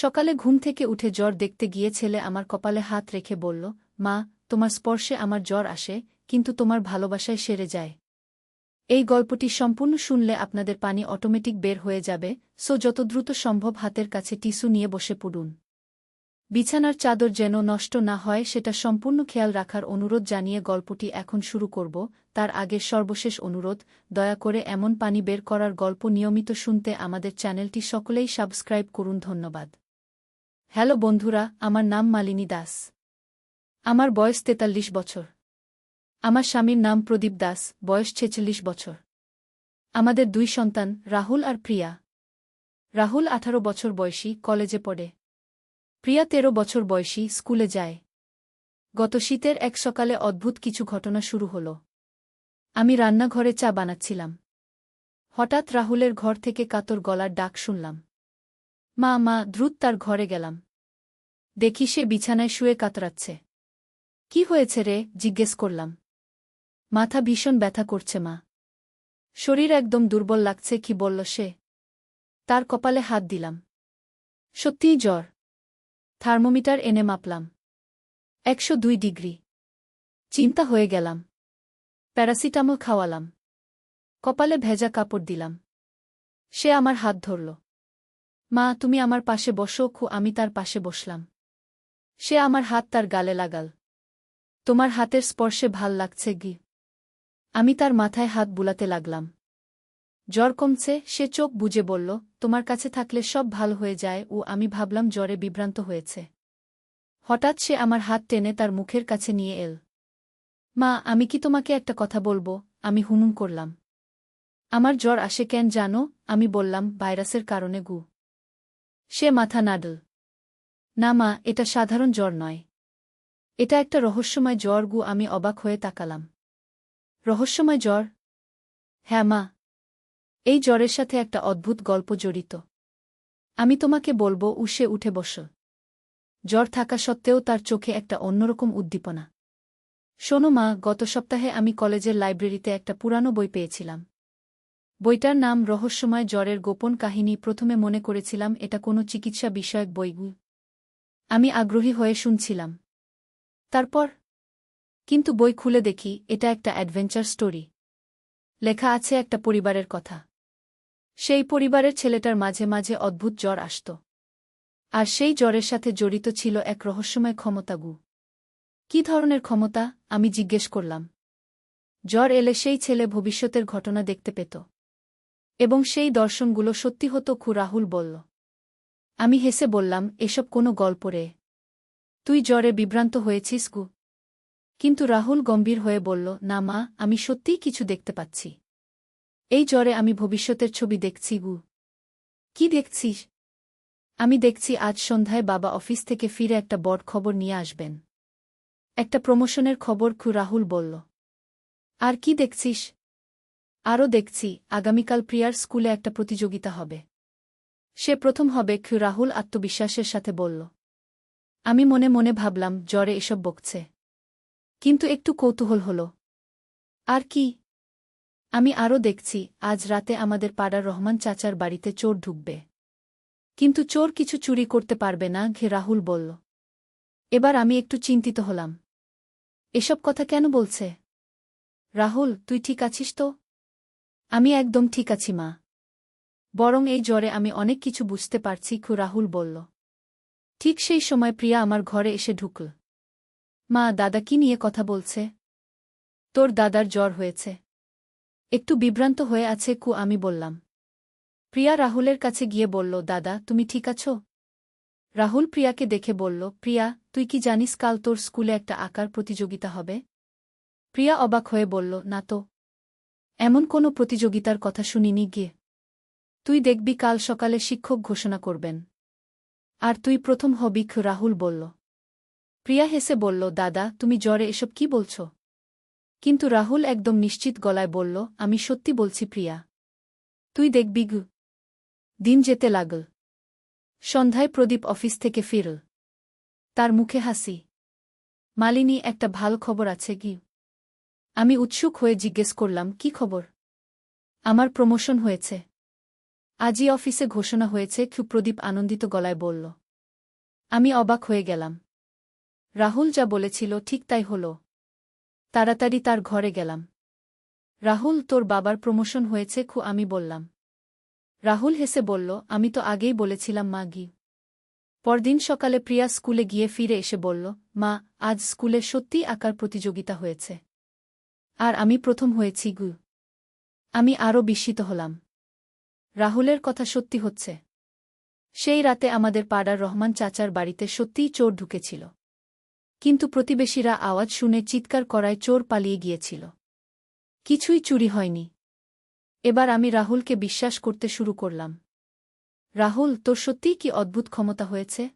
সকালে ঘুম থেকে উঠে জ্বর দেখতে গিয়ে ছেলে আমার কপালে হাত রেখে বলল, মা, তোমার স্পর্শে আমার জ্বর আসে, কিন্তু তোমার ভালোবাসায় সেরে যায়। এই গল্পটি সম্পূর্ণ শুনলে আপনাদের পানি অটোমেটিক বের হয়ে যাবে, সো যত দ্রুত সম্ভব হাতের কাছে টিস্যু নিয়ে বসে পড়ুন। বিছানার চাদর যেন নষ্ট না হয় সেটা সম্পূর্ণ খেয়াল রাখার অনুরোধ জানিয়ে গল্পটি এখন শুরু করব। তার আগে সর্বশেষ অনুরোধ, দয়া করে এমন পানি বের করার গল্প নিয়মিত শুনতে আমাদের চ্যানেলটি সকলেই সাবস্ক্রাইব করুন। ধন্যবাদ। হ্যালো বন্ধুরা, আমার নাম মালিনী দাস। আমার বয়স ৪৩ বছর। আমার স্বামীর নাম প্রদীপ দাস, বয়স ৪৬ বছর। আমাদের ২ সন্তান, রাহুল আর প্রিয়া। রাহুল ১৮ বছর বয়সী, কলেজে পড়ে। প্রিয়া ১৩ বছর বয়সী, স্কুলে যায়। গত শীতের এক সকালে অদ্ভুত কিছু ঘটনা শুরু হল। আমি রান্নাঘরে চা বানাচ্ছিলাম। হঠাৎ রাহুলের ঘর থেকে কাতর গলার ডাক শুনলাম। মা, মা, দ্রুত তার ঘরে গেলাম। দেখি সে বিছানায় শুয়ে কাতরাচ্ছে। কি হয়েছে রে, জিজ্ঞেস করলাম। মাথা ভীষণ ব্যথা করছে মা। শরীর একদম দুর্বল লাগছে, কি বলল সে? তার কপালে হাত দিলাম। সত্যিই জ্বর। থার্মোমিটার এনে মাপলাম। ১০২ ডিগ্রি। চিন্তা হয়ে গেলাম। প্যারাসিটামল খাওয়ালাম। কপালে ভেজা কাপড় দিলাম। সে আমার হাত ধরল। মা, তুমি আমার পাশে বসো। আমি তার পাশে বসলাম। সে আমার হাত তার গালে লাগাল। তোমার হাতের স্পর্শে ভাল লাগছে গি। আমি তার মাথায় হাত বুলাতে লাগলাম। জ্বর কমছে, সে চোখ বুজে বলল, তোমার কাছে থাকলে সব ভাল হয়ে যায়। আমি ভাবলাম জ্বরে বিভ্রান্ত হয়েছে। হঠাৎ সে আমার হাত টেনে তার মুখের কাছে নিয়ে এল। মা, আমি কি তোমাকে একটা কথা বলবো? আমি হুমুম করলাম। আমার জ্বর আসে কেন জানো? আমি বললাম, ভাইরাসের কারণে গু। সে মাথা নাড়ল। না মা, এটা সাধারণ জ্বর নয়। এটা একটা রহস্যময় জ্বর গু। আমি অবাক হয়ে তাকালাম। রহস্যময় জ্বর? হ্যাঁ মা। এই জ্বরের সাথে একটা অদ্ভুত গল্প জড়িত। আমি তোমাকে বলবো। সে উঠে বসল। জ্বর থাকা সত্ত্বেও তার চোখে একটা অন্যরকম উদ্দীপনা। শোনো মা, গত সপ্তাহে আমি কলেজের লাইব্রেরিতে একটা পুরানো বই পেয়েছিলাম। বইটার নাম রহস্যময় জ্বরের গোপন কাহিনী। প্রথমে মনে করেছিলাম এটা কোনো চিকিৎসা বিষয়ক বই। আমি আগ্রহী হয়ে শুনছিলাম। তারপর কিন্তু বই খুলে দেখি এটা একটা অ্যাডভেঞ্চার স্টোরি। লেখা আছে একটা পরিবারের কথা। সেই পরিবারের ছেলেটার মাঝে মাঝে অদ্ভুত জ্বর আসত। আর সেই জ্বরের সাথে জড়িত ছিল এক রহস্যময় ক্ষমতা গু। কি ধরনের ক্ষমতা? আমি জিজ্ঞেস করলাম। জ্বর এলে সেই ছেলে ভবিষ্যতের ঘটনা দেখতে পেত। এবং সেই দর্শনগুলো সত্যি হতো। রাহুল বলল। আমি হেসে বললাম, এসব কোনো গল্প রে। তুই জ্বরে বিভ্রান্ত হয়েছিস গু। কিন্তু রাহুল গম্ভীর হয়ে বলল, না মা, আমি সত্যিই কিছু দেখতে পাচ্ছি। এই জ্বরে আমি ভবিষ্যতের ছবি দেখছি গু। কি দেখছিস? আমি দেখছি আজ সন্ধ্যায় বাবা অফিস থেকে ফিরে একটা বড় খবর নিয়ে আসবেন। একটা প্রমোশনের খবর। রাহুল বলল। আর কি দেখছিস? আরও দেখছি, আগামীকাল প্রিয়ার স্কুলে একটা প্রতিযোগিতা হবে। সে প্রথম হবে। রাহুল আত্মবিশ্বাসের সাথে বলল। আমি মনে মনে ভাবলাম, জ্বরে এসব বকছে। কিন্তু একটু কৌতূহল হল। আর কি? আমি আরও দেখছি, আজ রাতে আমাদের পাড়ার রহমান চাচার বাড়িতে চোর ঢুকবে। কিন্তু চোর কিছু চুরি করতে পারবে না। রাহুল বলল। এবার আমি একটু চিন্তিত হলাম। এসব কথা কেন বলছে? রাহুল, তুই ঠিক আছিস তো? আমি একদম ঠিক আছি মা। বরং এই জ্বরে আমি অনেক কিছু বুঝতে পারছি। রাহুল বলল। ঠিক সেই সময় প্রিয়া আমার ঘরে এসে ঢুকল। মা, দাদা কি নিয়ে কথা বলছে? তোর দাদার জ্বর হয়েছে। একটু বিভ্রান্ত হয়ে আছে। আমি বললাম। প্রিয়া রাহুলের কাছে গিয়ে বলল, দাদা, তুমি ঠিক আছো? রাহুল প্রিয়াকে দেখে বলল, প্রিয়া, তুই কি জানিস কাল তোর স্কুলে একটা আঁকার প্রতিযোগিতা হবে? প্রিয়া অবাক হয়ে বলল, না তো। এমন কোনো প্রতিযোগিতার কথা শুনিনি গিয়ে। তুই দেখবি কাল সকালে শিক্ষক ঘোষণা করবেন। আর তুই প্রথম হবি। রাহুল বলল। প্রিয়া হেসে বলল, দাদা, তুমি জ্বরে এসব কি বলছ? কিন্তু রাহুল একদম নিশ্চিত গলায় বলল, আমি সত্যি বলছি প্রিয়া। তুই দেখবি গু। দিন যেতে লাগল। সন্ধ্যায় প্রদীপ অফিস থেকে ফিরল। তার মুখে হাসি। মালিনী, একটা ভালো খবর আছে কি? আমি উৎসুক হয়ে জিজ্ঞেস করলাম, কি খবর? আমার প্রমোশন হয়েছে। আজই অফিসে ঘোষণা হয়েছে। প্রদীপ আনন্দিত গলায় বলল। আমি অবাক হয়ে গেলাম। রাহুল যা বলেছিল ঠিক তাই হল। তাড়াতাড়ি তার ঘরে গেলাম। রাহুল, তোর বাবার প্রমোশন হয়েছে আমি বললাম। রাহুল হেসে বলল, আমি তো আগেই বলেছিলাম মা গি। পরদিন সকালে প্রিয়া স্কুলে গিয়ে ফিরে এসে বলল, মা, আজ স্কুলে সত্যিই আঁকার প্রতিযোগিতা হয়েছে। আর আমি প্রথম হয়েছি গু। আমি আরও বিস্মিত হলাম। রাহুলের কথা সত্যি হচ্ছে। সেই রাতে আমাদের পাড়ার রহমান চাচার বাড়িতে সত্যিই চোর ঢুকেছিল। কিন্তু প্রতিবেশীরা আওয়াজ শুনে চিৎকার করায় চোর পালিয়ে গিয়েছিল। কিছুই চুরি হয়নি। এবার আমি রাহুলকে বিশ্বাস করতে শুরু করলাম। রাহুল, তোর সত্যিই কি অদ্ভুত ক্ষমতা হয়েছে?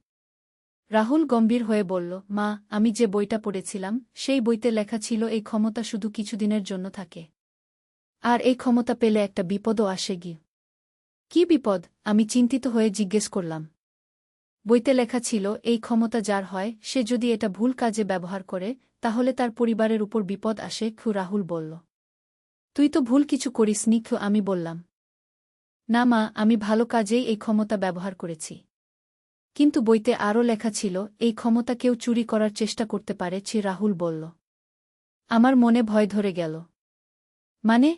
রাহুল গম্ভীর হয়ে বলল, মা, আমি যে বইটা পড়েছিলাম সেই বইতে লেখা ছিল এই ক্ষমতা শুধু কিছুদিনের জন্য থাকে। আর এই ক্ষমতা পেলে একটা বিপদও আসে গি। কি বিপদ? আমি চিন্তিত হয়ে জিজ্ঞেস করলাম। বইতে লেখা ছিল এই ক্ষমতা যার হয় সে যদি এটা ভুল কাজে ব্যবহার করে তাহলে তার পরিবারের উপর বিপদ আসে। রাহুল বলল। তুই তো ভুল কিছু করিসনি। আমি বললাম। না মা, আমি ভালো কাজেই এই ক্ষমতা ব্যবহার করেছি। কিন্তু বইতে আরও লেখা ছিল এই ক্ষমতা কেউ চুরি করার চেষ্টা করতে পারে। রাহুল বলল। আমার মনে ভয় ধরে গেল। মানে?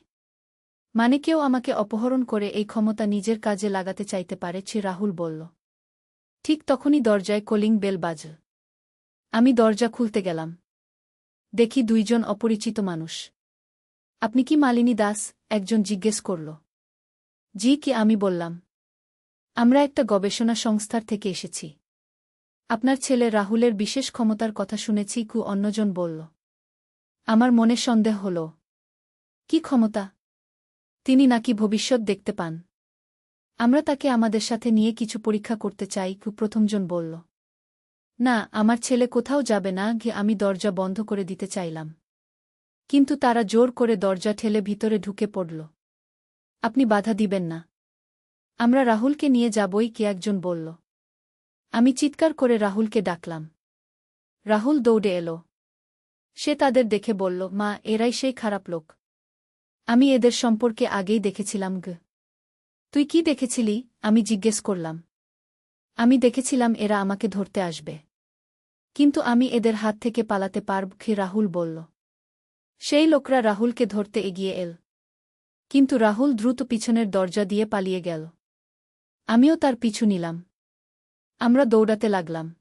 মানে কেউ আমাকে অপহরণ করে এই ক্ষমতা নিজের কাজে লাগাতে চাইতে পারে? রাহুল বলল। ঠিক তখনই দরজায় কলিং বেল বাজল। আমি দরজা খুলতে গেলাম। দেখি দুইজন অপরিচিত মানুষ। আপনি কি মালিনী দাস? একজন জিজ্ঞেস করল। জি। কি? আমি বললাম। আমরা একটা গবেষণা সংস্থার থেকে এসেছি। আপনার ছেলে রাহুলের বিশেষ ক্ষমতার কথা শুনেছি। অন্যজন বলল। আমার মনে সন্দেহ হল। কি ক্ষমতা? তিনি নাকি ভবিষ্যৎ দেখতে পান। আমরা তাকে আমাদের সাথে নিয়ে কিছু পরীক্ষা করতে চাই। প্রথমজন বলল। না, আমার ছেলে কোথাও যাবে না। আমি দরজা বন্ধ করে দিতে চাইলাম। কিন্তু তারা জোর করে দরজা ঠেলে ভিতরে ঢুকে পড়ল। আপনি বাধা দিবেন না? আমরা রাহুলকে নিয়ে যাবই। একজন বলল। আমি চিৎকার করে রাহুলকে ডাকলাম। রাহুল দৌড়ে এলো। সে তাদের দেখে বলল, মা, এরাই সেই খারাপ লোক। আমি এদের সম্পর্কে আগেই দেখেছিলাম। তুই কি দেখেছিলি? আমি জিজ্ঞেস করলাম। আমি দেখেছিলাম এরা আমাকে ধরতে আসবে। কিন্তু আমি এদের হাত থেকে পালাতে পারব। রাহুল বলল। সেই লোকরা রাহুলকে ধরতে এগিয়ে এল। কিন্তু রাহুল দ্রুত পিছনের দরজা দিয়ে পালিয়ে গেল। আমিও তার পিছু নিলাম। আমরা দৌড়াতে লাগলাম।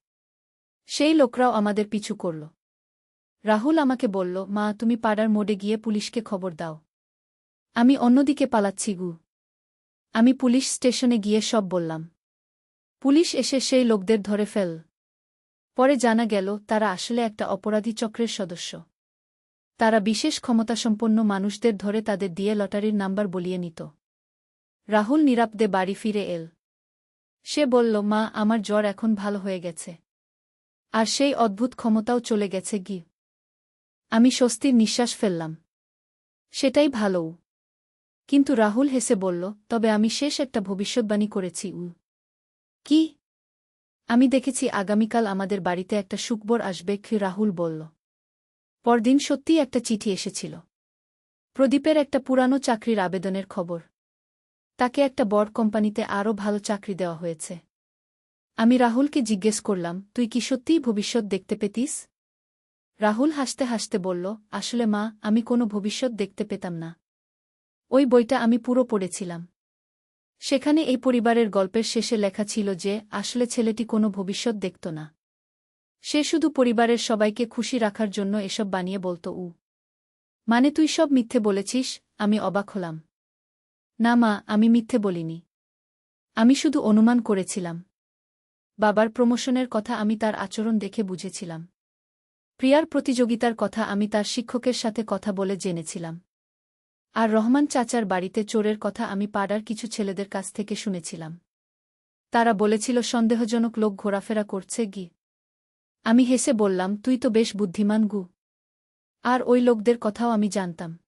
সেই লোকরাও আমাদের পিছু করল। রাহুল আমাকে বলল, মা, তুমি পাড়ার মোড়ে গিয়ে পুলিশকে খবর দাও। আমি অন্যদিকে পালাচ্ছি। আমি পুলিশ স্টেশনে গিয়ে সব বললাম। পুলিশ এসে সেই লোকদের ধরে ফেল। পরে জানা গেল তারা আসলে একটা অপরাধী চক্রের সদস্য। তারা বিশেষ ক্ষমতাসম্পন্ন মানুষদের ধরে তাদের দিয়ে লটারির নাম্বার বলিয়ে নিত। রাহুল নিরাপদে বাড়ি ফিরে এল। সে বলল, মা, আমার জ্বর এখন ভালো হয়ে গেছে। আর সেই অদ্ভুত ক্ষমতাও চলে গেছে। আমি স্বস্তির নিঃশ্বাস ফেললাম। সেটাই ভালো। কিন্তু রাহুল হেসে বলল, তবে আমি শেষ একটা ভবিষ্যৎবাণী করেছি। কি? আমি দেখেছি আগামীকাল আমাদের বাড়িতে একটা সুখবর আসবে। রাহুল বলল। পরদিন সত্যিই একটা চিঠি এসেছিল। প্রদীপের একটা পুরানো চাকরির আবেদনের খবর। তাকে একটা বড় কোম্পানিতে আরও ভালো চাকরি দেওয়া হয়েছে। আমি রাহুলকে জিজ্ঞেস করলাম, তুই কি সত্যিই ভবিষ্যৎ দেখতে পেতিস? রাহুল হাসতে হাসতে বলল, আসলে মা, আমি কোনো ভবিষ্যৎ দেখতে পেতাম না। ওই বইটা আমি পুরো পড়েছিলাম। সেখানে এই পরিবারের গল্পের শেষে লেখা ছিল যে আসলে ছেলেটি কোনো ভবিষ্যৎ দেখত না। সে শুধু পরিবারের সবাইকে খুশি রাখার জন্য এসব বানিয়ে বলত। মানে তুই সব মিথ্যে বলেছিস? আমি অবাক হলাম। না মা, আমি মিথ্যে বলিনি। আমি শুধু অনুমান করেছিলাম। বাবার প্রমোশনের কথা আমি তার আচরণ দেখে বুঝেছিলাম। প্রিয়ার প্রতিযোগিতার কথা আমি তার শিক্ষকের সাথে কথা বলে জেনেছিলাম। আর রহমান চাচার বাড়িতে চোরের কথা আমি পাড়ার কিছু ছেলেদের কাছ থেকে শুনেছিলাম। তারা বলেছিল সন্দেহজনক লোক ঘোরাফেরা করছে। আমি হেসে বললাম, তুই তো বেশ বুদ্ধিমান। আর ওই লোকদের কথাও আমি জানতাম।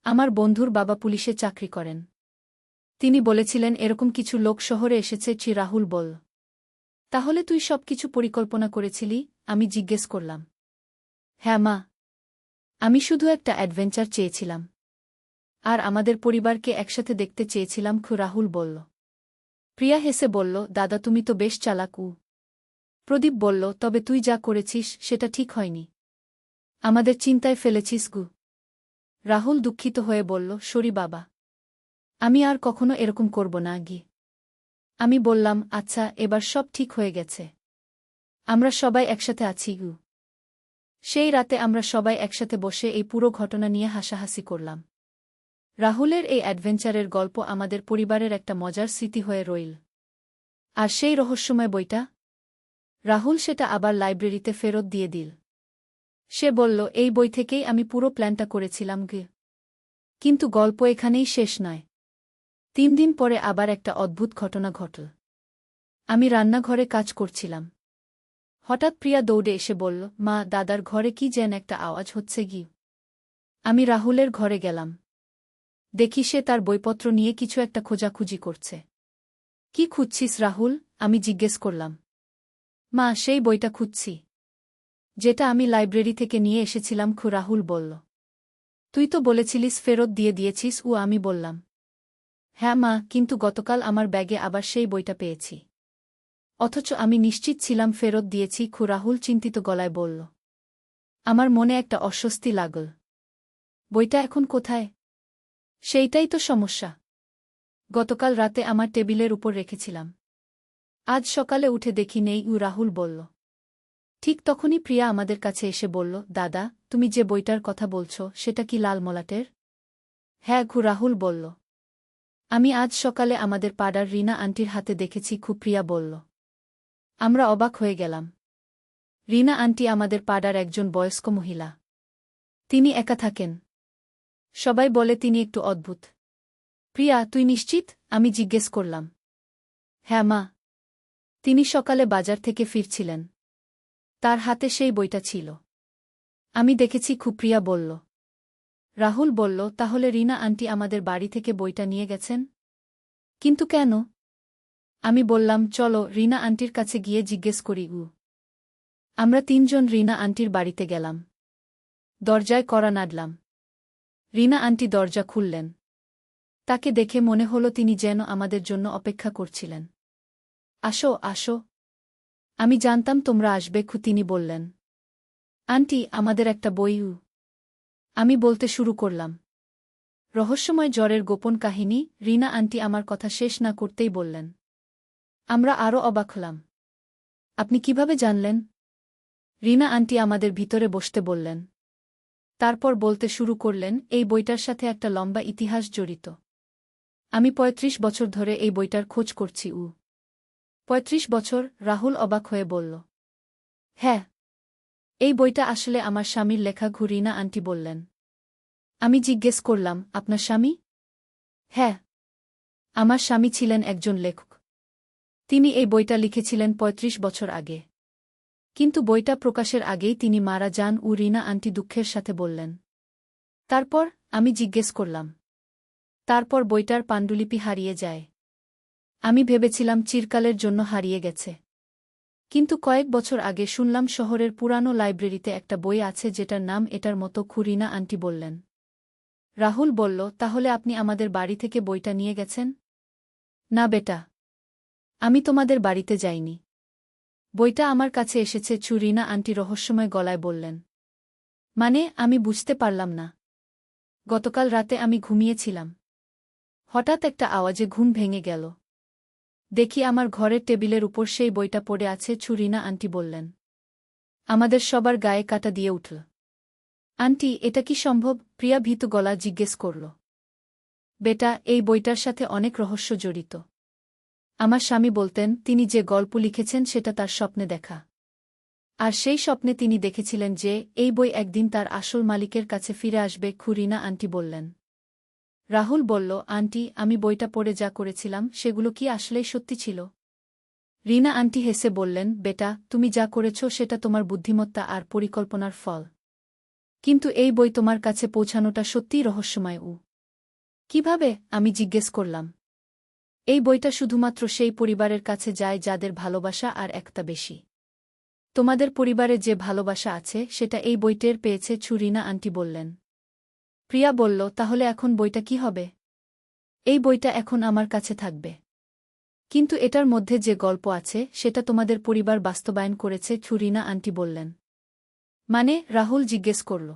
আমার বন্ধুর বাবা পুলিশে চাকরি করেন। তিনি বলেছিলেন এরকম কিছু লোক শহরে এসেছে। রাহুল বলল। তাহলে তুই সবকিছু পরিকল্পনা করেছিলি? আমি জিজ্ঞেস করলাম। হ্যাঁ মা। আমি শুধু একটা অ্যাডভেঞ্চার চেয়েছিলাম। আর আমাদের পরিবারকে একসাথে দেখতে চেয়েছিলাম। রাহুল বলল। প্রিয়া হেসে বলল, দাদা, তুমি তো বেশ চালাক। প্রদীপ বলল, তবে তুই যা করেছিস সেটা ঠিক হয়নি। আমাদের চিন্তায় ফেলেছিস গু। রাহুল দুঃখিত হয়ে বলল, সরি বাবা। আমি আর কখনো এরকম করব না গি। আমি বললাম, আচ্ছা, এবার সব ঠিক হয়ে গেছে। আমরা সবাই একসাথে আছি গু। সেই রাতে আমরা সবাই একসাথে বসে এই পুরো ঘটনা নিয়ে হাসাহাসি করলাম। রাহুলের এই অ্যাডভেঞ্চারের গল্প আমাদের পরিবারের একটা মজার স্মৃতি হয়ে রইল। আর সেই রহস্যময় বইটা? রাহুল সেটা আবার লাইব্রেরিতে ফেরত দিয়ে দিল। সে বলল, এই বই থেকেই আমি পুরো প্ল্যানটা করেছিলাম গে। কিন্তু গল্প এখানেই শেষ নয়। 3 দিন পরে আবার একটা অদ্ভুত ঘটনা ঘটল। আমি রান্নাঘরে কাজ করছিলাম। হঠাৎ প্রিয়া দৌড়ে এসে বলল, মা, দাদার ঘরে কি যেন একটা আওয়াজ হচ্ছে গি। আমি রাহুলের ঘরে গেলাম। দেখি সে তার বইপত্র নিয়ে কিছু একটা খোঁজাখুঁজি করছে। কি খুঁজছিস রাহুল? আমি জিজ্ঞেস করলাম। মা, সেই বইটা খুঁজছি যেটা আমি লাইব্রেরি থেকে নিয়ে এসেছিলাম। রাহুল বলল। তুই তো বলেছিলিস ফেরত দিয়ে দিয়েছিস। আমি বললাম, হ্যাঁ মা, কিন্তু গতকাল আমার ব্যাগে আবার সেই বইটা পেয়েছি। অথচ আমি নিশ্চিত ছিলাম ফেরত দিয়েছি। রাহুল চিন্তিত গলায় বলল। আমার মনে একটা অস্বস্তি লাগল। বইটা এখন কোথায়? সেইটাই তো সমস্যা। গতকাল রাতে আমার টেবিলের উপর রেখেছিলাম। আজ সকালে উঠে দেখি নেই। রাহুল বলল। ঠিক তখনই প্রিয়া আমাদের কাছে এসে বলল, দাদা, তুমি যে বইটার কথা বলছ সেটা কি লাল মলাটের? হ্যাঁ, রাহুল বলল। আমি আজ সকালে আমাদের পাড়ার রিনা আন্টির হাতে দেখেছি। প্রিয়া বলল। আমরা অবাক হয়ে গেলাম। রিনা আন্টি আমাদের পাড়ার একজন বয়স্ক মহিলা। তিনি একা থাকেন। সবাই বলে তিনি একটু অদ্ভুত। প্রিয়া, তুই নিশ্চিত? আমি জিজ্ঞেস করলাম। হ্যাঁ মা। তিনি সকালে বাজার থেকে ফিরছিলেন। তার হাতে সেই বইটা ছিল। আমি দেখেছি। প্রিয়া বলল। রাহুল বলল, তাহলে রিনা আন্টি আমাদের বাড়ি থেকে বইটা নিয়ে গেছেন? কিন্তু কেন? আমি বললাম, চলো রিনা আন্টির কাছে গিয়ে জিজ্ঞেস করি। আমরা 3 জন রিনা আন্টির বাড়িতে গেলাম। দরজায় কড়া নাড়লাম। রিনা আন্টি দরজা খুললেন। তাকে দেখে মনে হলো তিনি যেন আমাদের জন্য অপেক্ষা করছিলেন। আসো, আসো। আমি জানতাম তোমরা আসবে। তিনি বললেন। আন্টি, আমাদের একটা বই। আমি বলতে শুরু করলাম। রহস্যময় জ্বরের গোপন কাহিনী। রিনা আন্টি আমার কথা শেষ না করতেই বললেন। আমরা আরও অবাক হলাম। আপনি কিভাবে জানলেন? রিনা আন্টি আমাদের ভিতরে বসতে বললেন। তারপর বলতে শুরু করলেন, এই বইটার সাথে একটা লম্বা ইতিহাস জড়িত। আমি 35 বছর ধরে এই বইটার খোঁজ করছি। 35 বছর? রাহুল অবাক হয়ে বলল। হ্যাঁ। এই বইটা আসলে আমার স্বামীর লেখা। রিনা আন্টি বললেন। আমি জিজ্ঞেস করলাম, আপনার স্বামী? হ্যাঁ। আমার স্বামী ছিলেন একজন লেখক। তিনি এই বইটা লিখেছিলেন 35 বছর আগে। কিন্তু বইটা প্রকাশের আগেই তিনি মারা যান। রিনা আন্টি দুঃখের সাথে বললেন। তারপর? আমি জিজ্ঞেস করলাম। তারপর বইটার পাণ্ডুলিপি হারিয়ে যায়। আমি ভেবেছিলাম চিরকালের জন্য হারিয়ে গেছে। কিন্তু কয়েক বছর আগে শুনলাম শহরের পুরানো লাইব্রেরিতে একটা বই আছে যেটার নাম এটার মতো। রিনা আন্টি বললেন। রাহুল বলল, তাহলে আপনি আমাদের বাড়ি থেকে বইটা নিয়ে গেছেন? না বেটা। আমি তোমাদের বাড়িতে যাইনি। বইটা আমার কাছে এসেছে। রিনা আন্টি রহস্যময় গলায় বললেন। মানে? আমি বুঝতে পারলাম না। গতকাল রাতে আমি ঘুমিয়েছিলাম। হঠাৎ একটা আওয়াজে ঘুম ভেঙে গেল। দেখি আমার ঘরের টেবিলের উপর সেই বইটা পড়ে আছে। রিনা আন্টি বললেন। আমাদের সবার গায়ে কাঁটা দিয়ে উঠল। আন্টি, এটা কি সম্ভব? প্রিয়া ভীত গলা জিজ্ঞেস করল। বেটা, এই বইটার সাথে অনেক রহস্য জড়িত। আমার স্বামী বলতেন তিনি যে গল্প লিখেছেন সেটা তার স্বপ্নে দেখা। আর সেই স্বপ্নে তিনি দেখেছিলেন যে এই বই একদিন তার আসল মালিকের কাছে ফিরে আসবে। রিনা আন্টি বললেন। রাহুল বলল, আন্টি, আমি বইটা পড়ে যা করেছিলাম সেগুলো কি আসলেই সত্যি ছিল? রিনা আন্টি হেসে বললেন, বেটা, তুমি যা করেছ সেটা তোমার বুদ্ধিমত্তা আর পরিকল্পনার ফল। কিন্তু এই বই তোমার কাছে পৌঁছানোটা সত্যিই রহস্যময়। কিভাবে? আমি জিজ্ঞেস করলাম। এই বইটা শুধুমাত্র সেই পরিবারের কাছে যায় যাদের ভালোবাসা আর একটা বেশি। তোমাদের পরিবারে যে ভালোবাসা আছে সেটা এই বইটের পেয়েছে। রিনা আন্টি বললেন। প্রিয়া বলল, তাহলে এখন বইটা কি হবে? এই বইটা এখন আমার কাছে থাকবে। কিন্তু এটার মধ্যে যে গল্প আছে সেটা তোমাদের পরিবার বাস্তবায়ন করেছে, রিনা আন্টি বললেন। মানে? রাহুল জিজ্ঞেস করল।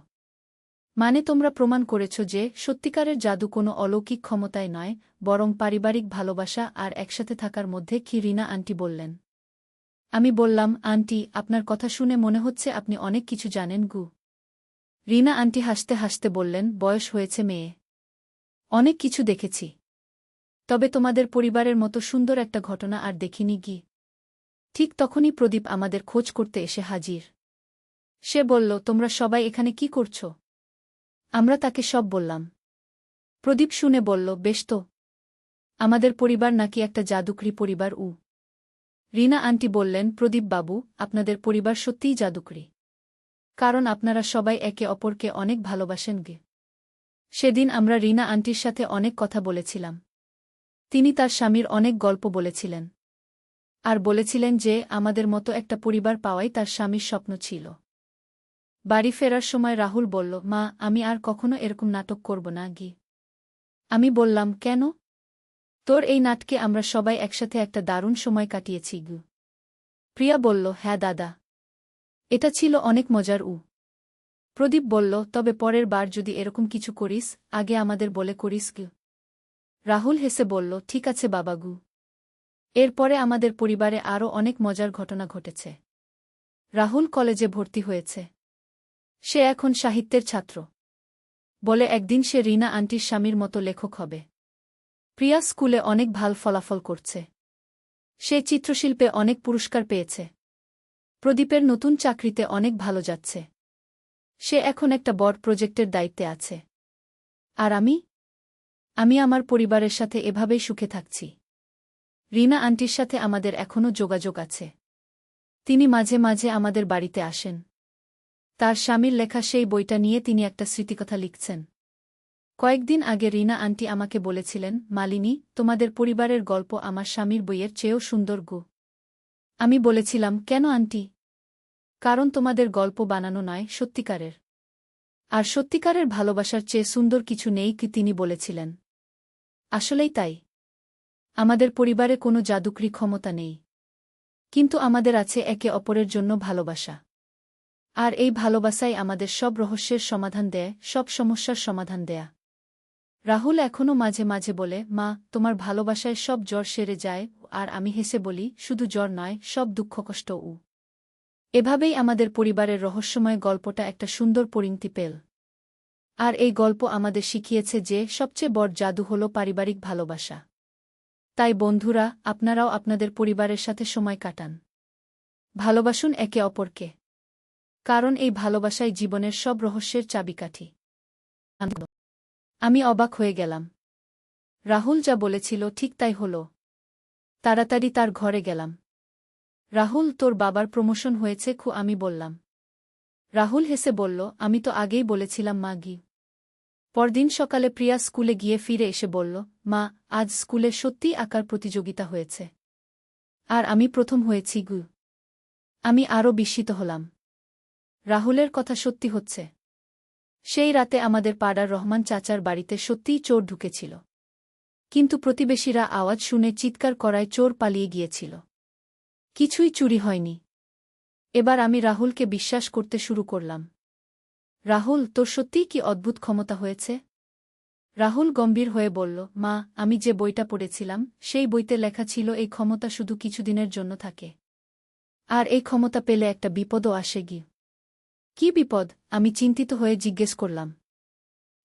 মানে তোমরা প্রমাণ করেছ যে সত্যিকারের জাদু কোনো অলৌকিক ক্ষমতায় নয়, বরং পারিবারিক ভালোবাসা আর একসাথে থাকার মধ্যে, রিনা আন্টি বললেন। আমি বললাম, আন্টি, আপনার কথা শুনে মনে হচ্ছে আপনি অনেক কিছু জানেন গু। রিনা আন্টি হাসতে হাসতে বললেন, বয়স হয়েছে মেয়ে, অনেক কিছু দেখেছি। তবে তোমাদের পরিবারের মতো সুন্দর একটা ঘটনা আর দেখিনি গি। ঠিক তখনই প্রদীপ আমাদের খোঁজ করতে এসে হাজির। সে বলল, তোমরা সবাই এখানে কি করছ? আমরা তাকে সব বললাম। প্রদীপ শুনে বলল, বেশ তো, আমাদের পরিবার নাকি একটা জাদুকরি পরিবার। রিনা আন্টি বললেন, প্রদীপ বাবু, আপনাদের পরিবার সত্যিই জাদুকরি। কারণ আপনারা সবাই একে অপরকে অনেক ভালোবাসেন গে। সেদিন আমরা রিনা আন্টির সাথে অনেক কথা বলেছিলাম। তিনি তার স্বামীর অনেক গল্প বলেছিলেন। আর বলেছিলেন যে আমাদের মতো একটা পরিবার পাওয়াই তার স্বামীর স্বপ্ন ছিল। বাড়ি ফেরার সময় রাহুল বলল, মা, আমি আর কখনো এরকম নাটক করব না গি। আমি বললাম, কেন? তোর এই নাটকে আমরা সবাই একসাথে একটা দারুণ সময় কাটিয়েছি গু। প্রিয়া বলল, হ্যাঁ দাদা, এটা ছিল অনেক মজার। প্রদীপ বলল, তবে পরের বার যদি এরকম কিছু করিস, আগে আমাদের বলে করিস গু। রাহুল হেসে বলল, ঠিক আছে বাবাগু। এরপরে আমাদের পরিবারে আরও অনেক মজার ঘটনা ঘটেছে। রাহুল কলেজে ভর্তি হয়েছে। সে এখন সাহিত্যের ছাত্র। বলে একদিন সে রিনা আন্টির স্বামীর মতো লেখক হবে। প্রিয়া স্কুলে অনেক ভাল ফলাফল করছে। সে চিত্রশিল্পে অনেক পুরস্কার পেয়েছে। প্রদীপের নতুন চাকরিতে অনেক ভালো যাচ্ছে। সে এখন একটা বড় প্রজেক্টের দায়িত্বে আছে। আর আমি আমার পরিবারের সাথে এভাবেই সুখে থাকছি। রিনা আন্টির সাথে আমাদের এখনও যোগাযোগ আছে। তিনি মাঝে মাঝে আমাদের বাড়িতে আসেন। তার স্বামীর লেখা সেই বইটা নিয়ে তিনি একটা স্মৃতিকথা লিখছেন। কয়েকদিন আগে রিনা আন্টি আমাকে বলেছিলেন, মালিনী, তোমাদের পরিবারের গল্প আমার স্বামীর বইয়ের চেয়েও সুন্দর গো। আমি বলেছিলাম, কেন আন্টি? কারণ তোমাদের গল্প বানানো নয়, সত্যিকারের। আর সত্যিকারের ভালোবাসার চেয়ে সুন্দর কিছু নেই, কি তিনি বলেছিলেন। আসলেই তাই। আমাদের পরিবারে কোনো জাদুকরি ক্ষমতা নেই। কিন্তু আমাদের আছে একে অপরের জন্য ভালোবাসা। আর এই ভালোবাসাই আমাদের সব রহস্যের সমাধান দেয়, সব সমস্যার সমাধান দেয়া। রাহুল এখনও মাঝে মাঝে বলে, মা, তোমার ভালোবাসায় সব জ্বর সেরে যায়। আর আমি হেসে বলি, শুধু জ্বর নয়, সব দুঃখকষ্ট। এভাবেই আমাদের পরিবারের রহস্যময় গল্পটা একটা সুন্দর পরিণতি পেল। আর এই গল্প আমাদের শিখিয়েছে যে সবচেয়ে বড় জাদু হল পারিবারিক ভালোবাসা। তাই বন্ধুরা, আপনারাও আপনাদের পরিবারের সাথে সময় কাটান। ভালোবাসুন একে অপরকে। কারণ এই ভালোবাসাই জীবনের সব রহস্যের চাবিকাঠি। আমি অবাক হয়ে গেলাম। রাহুল যা বলেছিল ঠিক তাই হল। তাড়াতাড়ি তার ঘরে গেলাম। রাহুল, তোর বাবার প্রমোশন হয়েছে? আমি বললাম। রাহুল হেসে বলল, আমি তো আগেই বলেছিলাম মা গি। পরদিন সকালে প্রিয়া স্কুলে গিয়ে ফিরে এসে বলল, মা, আজ স্কুলে সত্যিই আঁকার প্রতিযোগিতা হয়েছে। আর আমি প্রথম হয়েছি গু। আমি আরও বিস্মিত হলাম। রাহুলের কথা সত্যি হচ্ছে। সেই রাতে আমাদের পাড়ার রহমান চাচার বাড়িতে সত্যিই চোর ঢুকেছিল। কিন্তু প্রতিবেশীরা আওয়াজ শুনে চিৎকার করায় চোর পালিয়ে গিয়েছিল। কিছুই চুরি হয়নি। এবার আমি রাহুলকে বিশ্বাস করতে শুরু করলাম। রাহুল, তোর সত্যিই কি অদ্ভুত ক্ষমতা হয়েছে? রাহুল গম্ভীর হয়ে বলল, মা, আমি যে বইটা পড়েছিলাম সেই বইতে লেখা ছিল এই ক্ষমতা শুধু কিছুদিনের জন্য থাকে। আর এই ক্ষমতা পেলে একটা বিপদও আসে গি। কি বিপদ? আমি চিন্তিত হয়ে জিজ্ঞেস করলাম।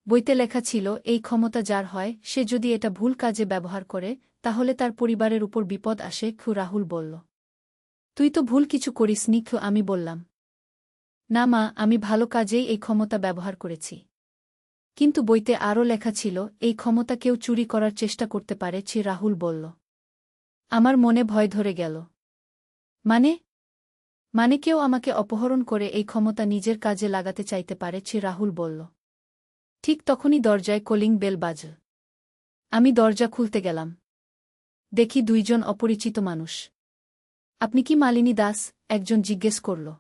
বইতে লেখা ছিল এই ক্ষমতা যার হয় সে যদি এটা ভুল কাজে ব্যবহার করে তাহলে তার পরিবারের উপর বিপদ আসে। রাহুল বলল, তুই তো ভুল কিছু করিসনি। আমি বললাম, না মা, আমি ভালো কাজেই এই ক্ষমতা ব্যবহার করেছি। কিন্তু বইতে আরও লেখা ছিল এই ক্ষমতা কেউ চুরি করার চেষ্টা করতে পারে। রাহুল বলল। আমার মনে ভয় ধরে গেল। মানে কেউ আমাকে অপহরণ করে এই ক্ষমতা নিজের কাজে লাগাতে চাইতে পারে? রাহুল বলল। ঠিক তখনই দরজায় কলিং বেল বাজল। আমি দরজা খুলতে গেলাম। দেখি দুইজন অপরিচিত মানুষ। আপনি কি মালিনী দাস? একজন জিজ্ঞেস করল।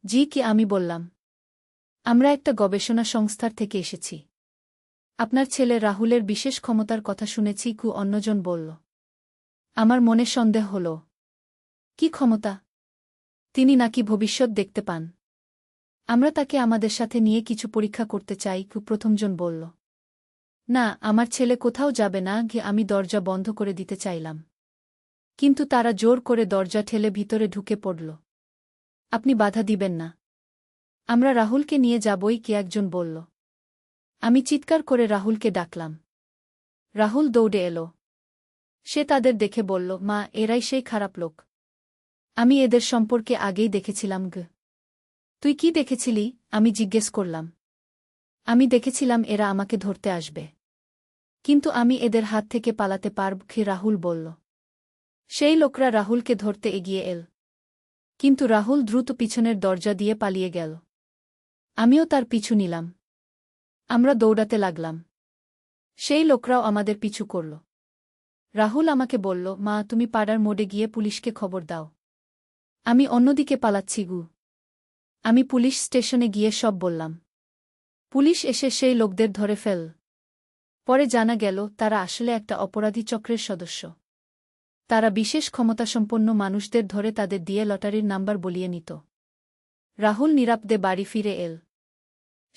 জি। কি? আমি বললাম। আমরা একটা গবেষণা সংস্থার থেকে এসেছি। আপনার ছেলে রাহুলের বিশেষ ক্ষমতার কথা শুনেছি। অন্যজন বলল। আমার মনে সন্দেহ হল। কি ক্ষমতা? তিনি নাকি ভবিষ্যৎ দেখতে পান। আমরা তাকে আমাদের সাথে নিয়ে কিছু পরীক্ষা করতে চাই, প্রথমজন বলল। না, আমার ছেলে কোথাও যাবে না, আমি দরজা বন্ধ করে দিতে চাইলাম। কিন্তু তারা জোর করে দরজা ঠেলে ভিতরে ঢুকে পড়ল। আপনি বাধা দিবেন না? আমরা রাহুলকে নিয়ে যাবই, কে একজন বলল। আমি চিৎকার করে রাহুলকে ডাকলাম। রাহুল দৌড়ে এলো। সে তাদের দেখে বলল, মা, এরাই সেই খারাপ লোক। আমি এদের সম্পর্কে আগেই দেখেছিলাম। তুই কি দেখেছিলি? আমি জিজ্ঞেস করলাম। আমি দেখেছিলাম এরা আমাকে ধরতে আসবে। কিন্তু আমি এদের হাত থেকে পালাতে পারব কি? রাহুল বলল। সেই লোকরা রাহুলকে ধরতে এগিয়ে এল। কিন্তু রাহুল দ্রুত পিছনের দরজা দিয়ে পালিয়ে গেল। আমিও তার পিছু নিলাম। আমরা দৌড়াতে লাগলাম। সেই লোকরাও আমাদের পিছু করল। রাহুল আমাকে বলল, মা, তুমি পাড়ার মোড়ে গিয়ে পুলিশকে খবর দাও। আমি অন্যদিকে পালাচ্ছি। আমি পুলিশ স্টেশনে গিয়ে সব বললাম। পুলিশ এসে সেই লোকদের ধরে ফেল। পরে জানা গেল তারা আসলে একটা অপরাধী চক্রের সদস্য। তারা বিশেষ ক্ষমতাসম্পন্ন মানুষদের ধরে তাদের দিয়ে লটারির নাম্বার বলিয়ে নিত। রাহুল নিরাপদে বাড়ি ফিরে এল।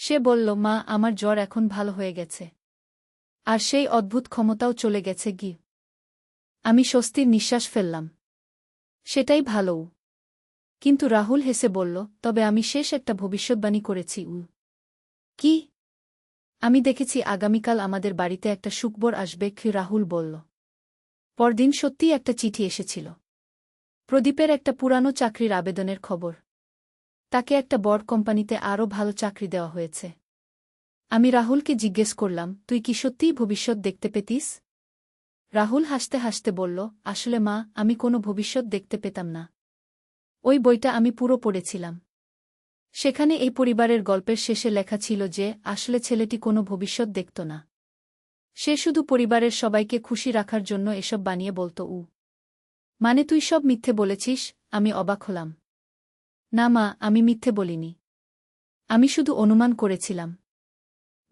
সে বলল, মা, আমার জ্বর এখন ভালো হয়ে গেছে। আর সেই অদ্ভুত ক্ষমতাও চলে গেছে। আমি স্বস্তির নিঃশ্বাস ফেললাম। সেটাই ভালোও। কিন্তু রাহুল হেসে বলল, তবে আমি শেষ একটা ভবিষ্যৎবাণী করেছি। কি? আমি দেখেছি আগামীকাল আমাদের বাড়িতে একটা সুখবর আসবে। রাহুল বলল। পরদিন সত্যিই একটা চিঠি এসেছিল। প্রদীপের একটা পুরানো চাকরির আবেদনের খবর। তাকে একটা বড় কোম্পানিতে আরও ভালো চাকরি দেওয়া হয়েছে। আমি রাহুলকে জিজ্ঞেস করলাম, তুই কি সত্যিই ভবিষ্যৎ দেখতে পেতিস? রাহুল হাসতে হাসতে বলল, আসলে মা, আমি কোনো ভবিষ্যৎ দেখতে পেতাম না। ওই বইটা আমি পুরো পড়েছিলাম। সেখানে এই পরিবারের গল্পের শেষে লেখা ছিল যে আসলে ছেলেটি কোনো ভবিষ্যৎ দেখত না। সে শুধু পরিবারের সবাইকে খুশি রাখার জন্য এসব বানিয়ে বলত। মানে তুই সব মিথ্যে বলেছিস? আমি অবাক হলাম। না মা, আমি মিথ্যে বলিনি। আমি শুধু অনুমান করেছিলাম।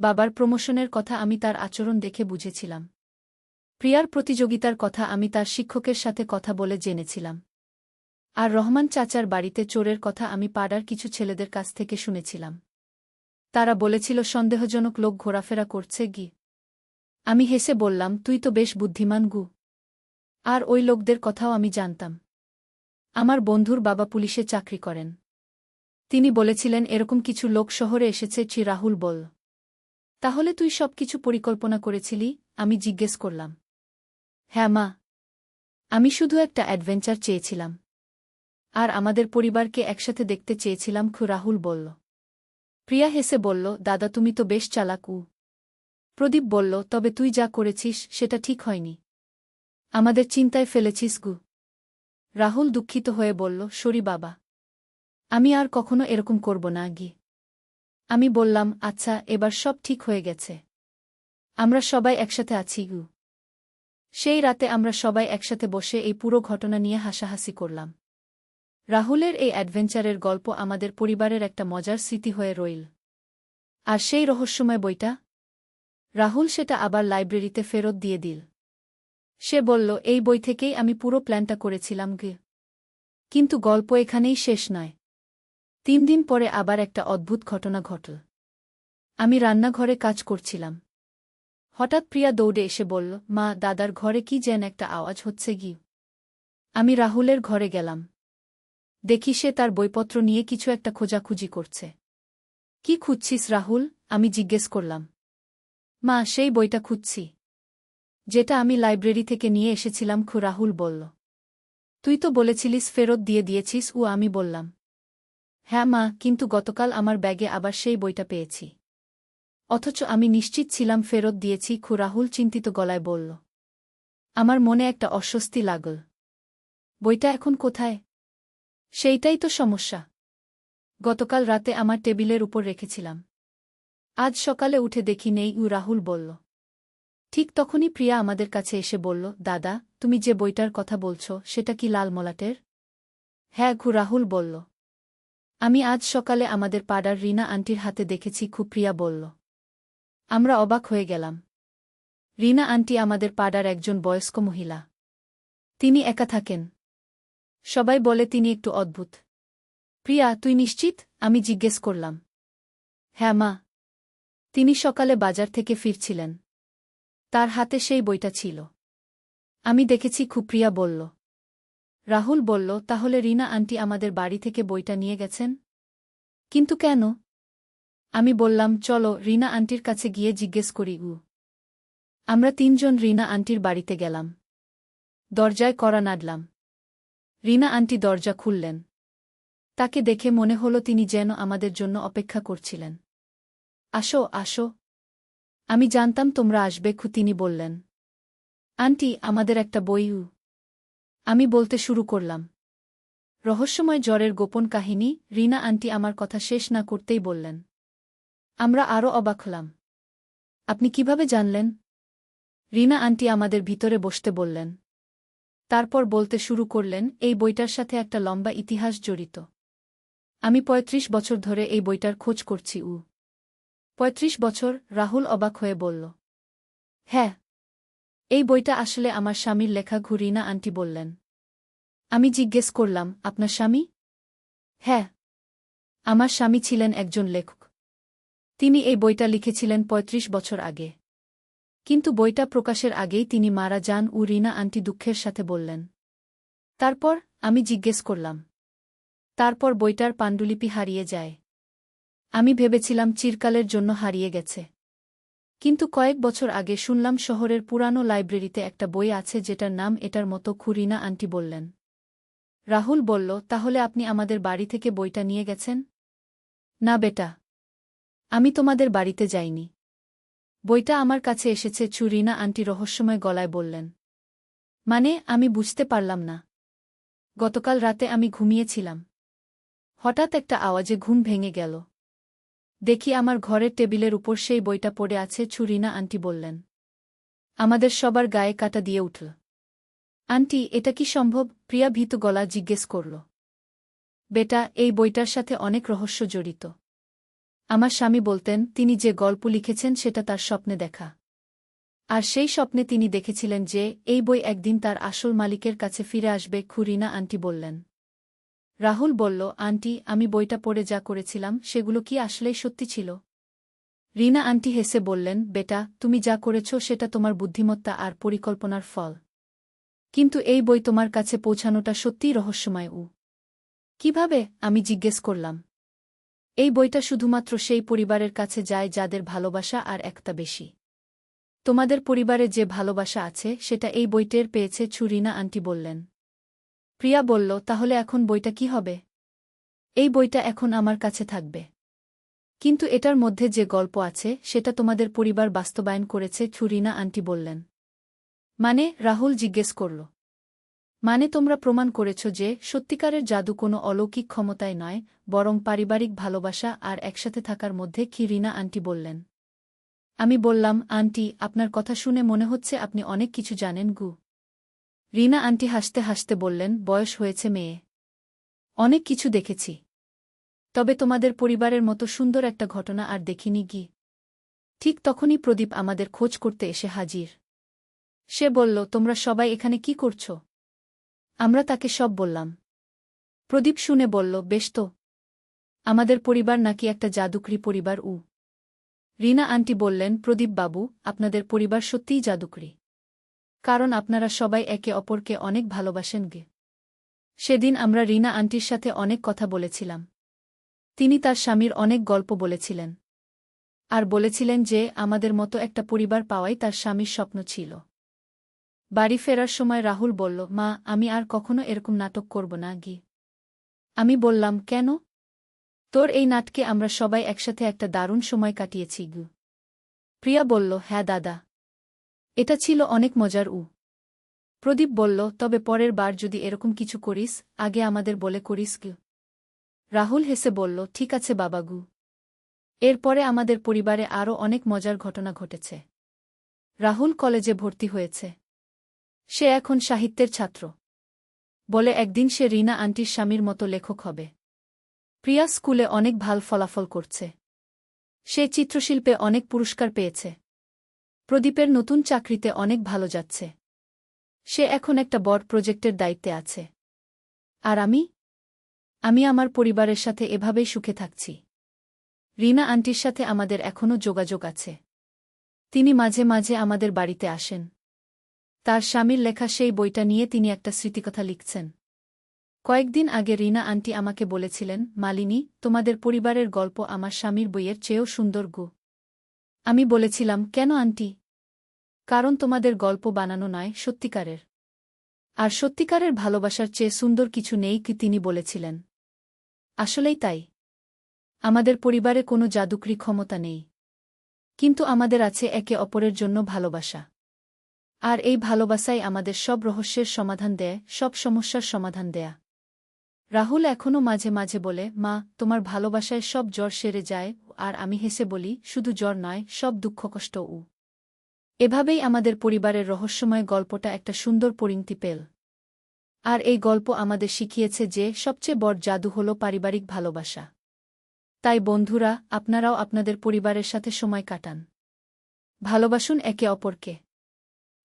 বাবার প্রমোশনের কথা আমি তার আচরণ দেখে বুঝেছিলাম। প্রিয়ার প্রতিযোগিতার কথা আমি তার শিক্ষকের সাথে কথা বলে জেনেছিলাম। আর রহমান চাচার বাড়িতে চোরের কথা আমি পাড়ার কিছু ছেলেদের কাছ থেকে শুনেছিলাম। তারা বলেছিল সন্দেহজনক লোক ঘোরাফেরা করছে। আমি হেসে বললাম, তুই তো বেশ বুদ্ধিমান। আর ওই লোকদের কথাও আমি জানতাম। আমার বন্ধুর বাবা পুলিশে চাকরি করেন। তিনি বলেছিলেন এরকম কিছু লোক শহরে এসেছে। রাহুল বলল। তাহলে তুই সবকিছু পরিকল্পনা করেছিলি? আমি জিজ্ঞেস করলাম। হ্যাঁ মা, আমি শুধু একটা অ্যাডভেঞ্চার চেয়েছিলাম। আর আমাদের পরিবারকে একসাথে দেখতে চেয়েছিলাম। রাহুল বলল। প্রিয়া হেসে বলল, দাদা, তুমি তো বেশ চালাক। প্রদীপ বলল, তবে তুই যা করেছিস সেটা ঠিক হয়নি। আমাদের চিন্তায় ফেলেছিস। রাহুল দুঃখিত হয়ে বলল, সরি বাবা। আমি আর কখনো এরকম করব না। আমি বললাম, আচ্ছা, এবার সব ঠিক হয়ে গেছে। আমরা সবাই একসাথে আছি। সেই রাতে আমরা সবাই একসাথে বসে এই পুরো ঘটনা নিয়ে হাসাহাসি করলাম। রাহুলের এই অ্যাডভেঞ্চারের গল্প আমাদের পরিবারের একটা মজার স্মৃতি হয়ে রইল। আর সেই রহস্যময় বইটা? রাহুল সেটা আবার লাইব্রেরিতে ফেরত দিয়ে দিল। সে বলল, এই বই থেকেই আমি পুরো প্ল্যানটা করেছিলাম। কিন্তু গল্প এখানেই শেষ নয়। 3 দিন পরে আবার একটা অদ্ভুত ঘটনা ঘটল। আমি রান্নাঘরে কাজ করছিলাম। হঠাৎ প্রিয়া দৌড়ে এসে বলল, মা, দাদার ঘরে কি যেন একটা আওয়াজ হচ্ছে। আমি রাহুলের ঘরে গেলাম। দেখি সে তার বইপত্র নিয়ে কিছু একটা খোঁজাখুঁজি করছে। কি খুঁজছিস রাহুল? আমি জিজ্ঞেস করলাম। মা, সেই বইটা খুঁজছি, যেটা আমি লাইব্রেরি থেকে নিয়ে এসেছিলাম। রাহুল বলল। তুই তো বলেছিলিস ফেরত দিয়ে দিয়েছিস। আমি বললাম। হ্যাঁ মা, কিন্তু গতকাল আমার ব্যাগে আবার সেই বইটা পেয়েছি। অথচ আমি নিশ্চিত ছিলাম ফেরত দিয়েছি। রাহুল চিন্তিত গলায় বলল। আমার মনে একটা অস্বস্তি লাগল। বইটা এখন কোথায়? সেইটাই তো সমস্যা। গতকাল রাতে আমার টেবিলের উপর রেখেছিলাম। আজ সকালে উঠে দেখি নেই। রাহুল বলল। ঠিক তখনই প্রিয়া আমাদের কাছে এসে বলল, দাদা, তুমি যে বইটার কথা বলছো সেটা কি লাল মলাটের? হ্যাঁ, রাহুল বলল। আমি আজ সকালে আমাদের পাড়ার রিনা আন্টির হাতে দেখেছি। প্রিয়া বলল। আমরা অবাক হয়ে গেলাম। রিনা আন্টি আমাদের পাড়ার একজন বয়স্ক মহিলা। তিনি একা থাকেন। সবাই বলে তিনি একটু অদ্ভুত। প্রিয়া, তুই নিশ্চিত? আমি জিজ্ঞেস করলাম। হ্যাঁ মা। তিনি সকালে বাজার থেকে ফিরছিলেন। তার হাতে সেই বইটা ছিল। আমি দেখেছি খুব। প্রিয়া বলল। রাহুল বলল, তাহলে রিনা আন্টি আমাদের বাড়ি থেকে বইটা নিয়ে গেছেন? কিন্তু কেন? আমি বললাম, চলো রিনা আন্টির কাছে গিয়ে জিজ্ঞেস করি। আমরা তিনজন রিনা আন্টির বাড়িতে গেলাম। দরজায় কড়া নাড়লাম। রিনা আন্টি দরজা খুললেন। তাকে দেখে মনে হলো তিনি যেন আমাদের জন্য অপেক্ষা করছিলেন। আসো, আসো। আমি জানতাম তোমরা আসবে, তিনি বললেন। আন্টি, আমাদের একটা বই। আমি বলতে শুরু করলাম। রহস্যময় জ্বরের গোপন কাহিনী। রিনা আন্টি আমার কথা শেষ না করতেই বললেন। আমরা আরও অবাক হলাম। আপনি কিভাবে জানলেন? রিনা আন্টি আমাদের ভিতরে বসতে বললেন। তারপর বলতে শুরু করলেন, এই বইটার সাথে একটা লম্বা ইতিহাস জড়িত। আমি ৩৫ বছর ধরে এই বইটার খোঁজ করছি। ৩৫ বছর? রাহুল অবাক হয়ে বলল। হ্যাঁ। এই বইটা আসলে আমার স্বামীর লেখা। রিনা আন্টি বললেন। আমি জিজ্ঞেস করলাম, আপনার স্বামী? হ্যাঁ। আমার স্বামী ছিলেন একজন লেখক। তিনি এই বইটা লিখেছিলেন ৩৫ বছর আগে। কিন্তু বইটা প্রকাশের আগেই তিনি মারা যান। রিনা আন্টি দুঃখের সাথে বললেন। তারপর? আমি জিজ্ঞেস করলাম। তারপর বইটার পাণ্ডুলিপি হারিয়ে যায়। আমি ভেবেছিলাম চিরকালের জন্য হারিয়ে গেছে। কিন্তু কয়েক বছর আগে শুনলাম শহরের পুরানো লাইব্রেরিতে একটা বই আছে যেটার নাম এটার মতো। রিনা আন্টি বললেন। রাহুল বলল, তাহলে আপনি আমাদের বাড়ি থেকে বইটা নিয়ে গেছেন? না বেটা। আমি তোমাদের বাড়িতে যাইনি। বইটা আমার কাছে এসেছে। রিনা আন্টি রহস্যময় গলায় বললেন। মানে? আমি বুঝতে পারলাম না। গতকাল রাতে আমি ঘুমিয়েছিলাম। হঠাৎ একটা আওয়াজে ঘুম ভেঙে গেল। দেখি আমার ঘরের টেবিলের উপর সেই বইটা পড়ে আছে। রিনা আন্টি বললেন। আমাদের সবার গায়ে কাঁটা দিয়ে উঠল। আন্টি, এটা কি সম্ভব? প্রিয়া ভীত গলা জিজ্ঞেস করল। বেটা, এই বইটার সাথে অনেক রহস্য জড়িত। আমার স্বামী বলতেন, তিনি যে গল্প লিখেছেন সেটা তার স্বপ্নে দেখা। আর সেই স্বপ্নে তিনি দেখেছিলেন যে এই বই একদিন তার আসল মালিকের কাছে ফিরে আসবে। রিনা আন্টি বললেন। রাহুল বলল, আন্টি, আমি বইটা পড়ে যা করেছিলাম সেগুলো কি আসলেই সত্যি ছিল? রিনা আন্টি হেসে বললেন, বেটা, তুমি যা করেছ সেটা তোমার বুদ্ধিমত্তা আর পরিকল্পনার ফল। কিন্তু এই বই তোমার কাছে পৌঁছানোটা সত্যিই রহস্যময়। কিভাবে? আমি জিজ্ঞেস করলাম। এই বইটা শুধুমাত্র সেই পরিবারের কাছে যায় যাদের ভালোবাসা আর একটা বেশি। তোমাদের পরিবারে যে ভালোবাসা আছে সেটা এই বইটের পেয়েছে। রিনা আন্টি বললেন। প্রিয়া বলল, তাহলে এখন বইটা কি হবে? এই বইটা এখন আমার কাছে থাকবে। কিন্তু এটার মধ্যে যে গল্প আছে সেটা তোমাদের পরিবার বাস্তবায়ন করেছে। রিনা আন্টি বললেন। মানে? রাহুল জিজ্ঞেস করল। মানে তোমরা প্রমাণ করেছ যে সত্যিকারের জাদু কোনো অলৌকিক ক্ষমতায় নয়, বরং পারিবারিক ভালোবাসা আর একসাথে থাকার মধ্যে। রিনা আন্টি বললেন। আমি বললাম, আন্টি, আপনার কথা শুনে মনে হচ্ছে আপনি অনেক কিছু জানেন। রিনা আন্টি হাসতে হাসতে বললেন, বয়স হয়েছে মেয়ে। অনেক কিছু দেখেছি। তবে তোমাদের পরিবারের মতো সুন্দর একটা ঘটনা আর দেখিনি। ঠিক তখনই প্রদীপ আমাদের খোঁজ করতে এসে হাজির। সে বলল, তোমরা সবাই এখানে কি করছ? আমরা তাকে সব বললাম। প্রদীপ শুনে বলল, বেশ তো। আমাদের পরিবার নাকি একটা জাদুকরি পরিবার। রিনা আন্টি বললেন, প্রদীপ বাবু, আপনাদের পরিবার সত্যিই জাদুকরি। কারণ আপনারা সবাই একে অপরকে অনেক ভালোবাসেন। সেদিন আমরা রিনা আন্টির সাথে অনেক কথা বলেছিলাম। তিনি তার স্বামীর অনেক গল্প বলেছিলেন। আর বলেছিলেন যে আমাদের মতো একটা পরিবার পাওয়াই তার স্বামীর স্বপ্ন ছিল। বাড়ি ফেরার সময় রাহুল বলল, মা, আমি আর কখনো এরকম নাটক করব না। আমি বললাম, কেন? তোর এই নাটকে আমরা সবাই একসাথে একটা দারুণ সময় কাটিয়েছি। প্রিয়া বলল, হ্যাঁ দাদা। এটা ছিল অনেক মজার। প্রদীপ বলল, তবে পরের বার যদি এরকম কিছু করিস, আগে আমাদের বলে করিস। রাহুল হেসে বলল, ঠিক আছে বাবাগু। এরপরে আমাদের পরিবারে আরও অনেক মজার ঘটনা ঘটেছে। রাহুল কলেজে ভর্তি হয়েছে। সে এখন সাহিত্যের ছাত্র। বলে একদিন সে রিনা আন্টির স্বামীর মতো লেখক হবে। প্রিয়া স্কুলে অনেক ভাল ফলাফল করছে। সে চিত্রশিল্পে অনেক পুরস্কার পেয়েছে। প্রদীপের নতুন চাকরিতে অনেক ভালো যাচ্ছে। সে এখন একটা বড় প্রজেক্টের দায়িত্বে আছে। আর আমি আমার পরিবারের সাথে এভাবেই সুখে থাকছি। রিনা আন্টির সাথে আমাদের এখনও যোগাযোগ আছে। তিনি মাঝে মাঝে আমাদের বাড়িতে আসেন। তার স্বামীর লেখা সেই বইটা নিয়ে তিনি একটা স্মৃতিকথা লিখছেন। কয়েকদিন আগে রিনা আন্টি আমাকে বলেছিলেন, মালিনী, তোমাদের পরিবারের গল্প আমার স্বামীর বইয়ের চেয়েও সুন্দর গো। আমি বলেছিলাম, কেন আন্টি? কারণ তোমাদের গল্প বানানো নয়, সত্যিকারের। আর সত্যিকারের ভালোবাসার চেয়ে সুন্দর কিছু নেই কি তিনি বলেছিলেন। আসলেই তাই। আমাদের পরিবারে কোনো জাদুকরি ক্ষমতা নেই। কিন্তু আমাদের আছে একে অপরের জন্য ভালোবাসা। আর এই ভালোবাসাই আমাদের সব রহস্যের সমাধান দেয়, সব সমস্যার সমাধান দেয়া। রাহুল এখনও মাঝে মাঝে বলে, মা, তোমার ভালোবাসায় সব জ্বর সেরে যায়। আর আমি হেসে বলি, শুধু জ্বর নয়, সব দুঃখকষ্টও। এভাবেই আমাদের পরিবারের রহস্যময় গল্পটা একটা সুন্দর পরিণতি পেল। আর এই গল্প আমাদের শিখিয়েছে যে সবচেয়ে বড় জাদু হল পারিবারিক ভালোবাসা। তাই বন্ধুরা, আপনারাও আপনাদের পরিবারের সাথে সময় কাটান। ভালোবাসুন একে অপরকে।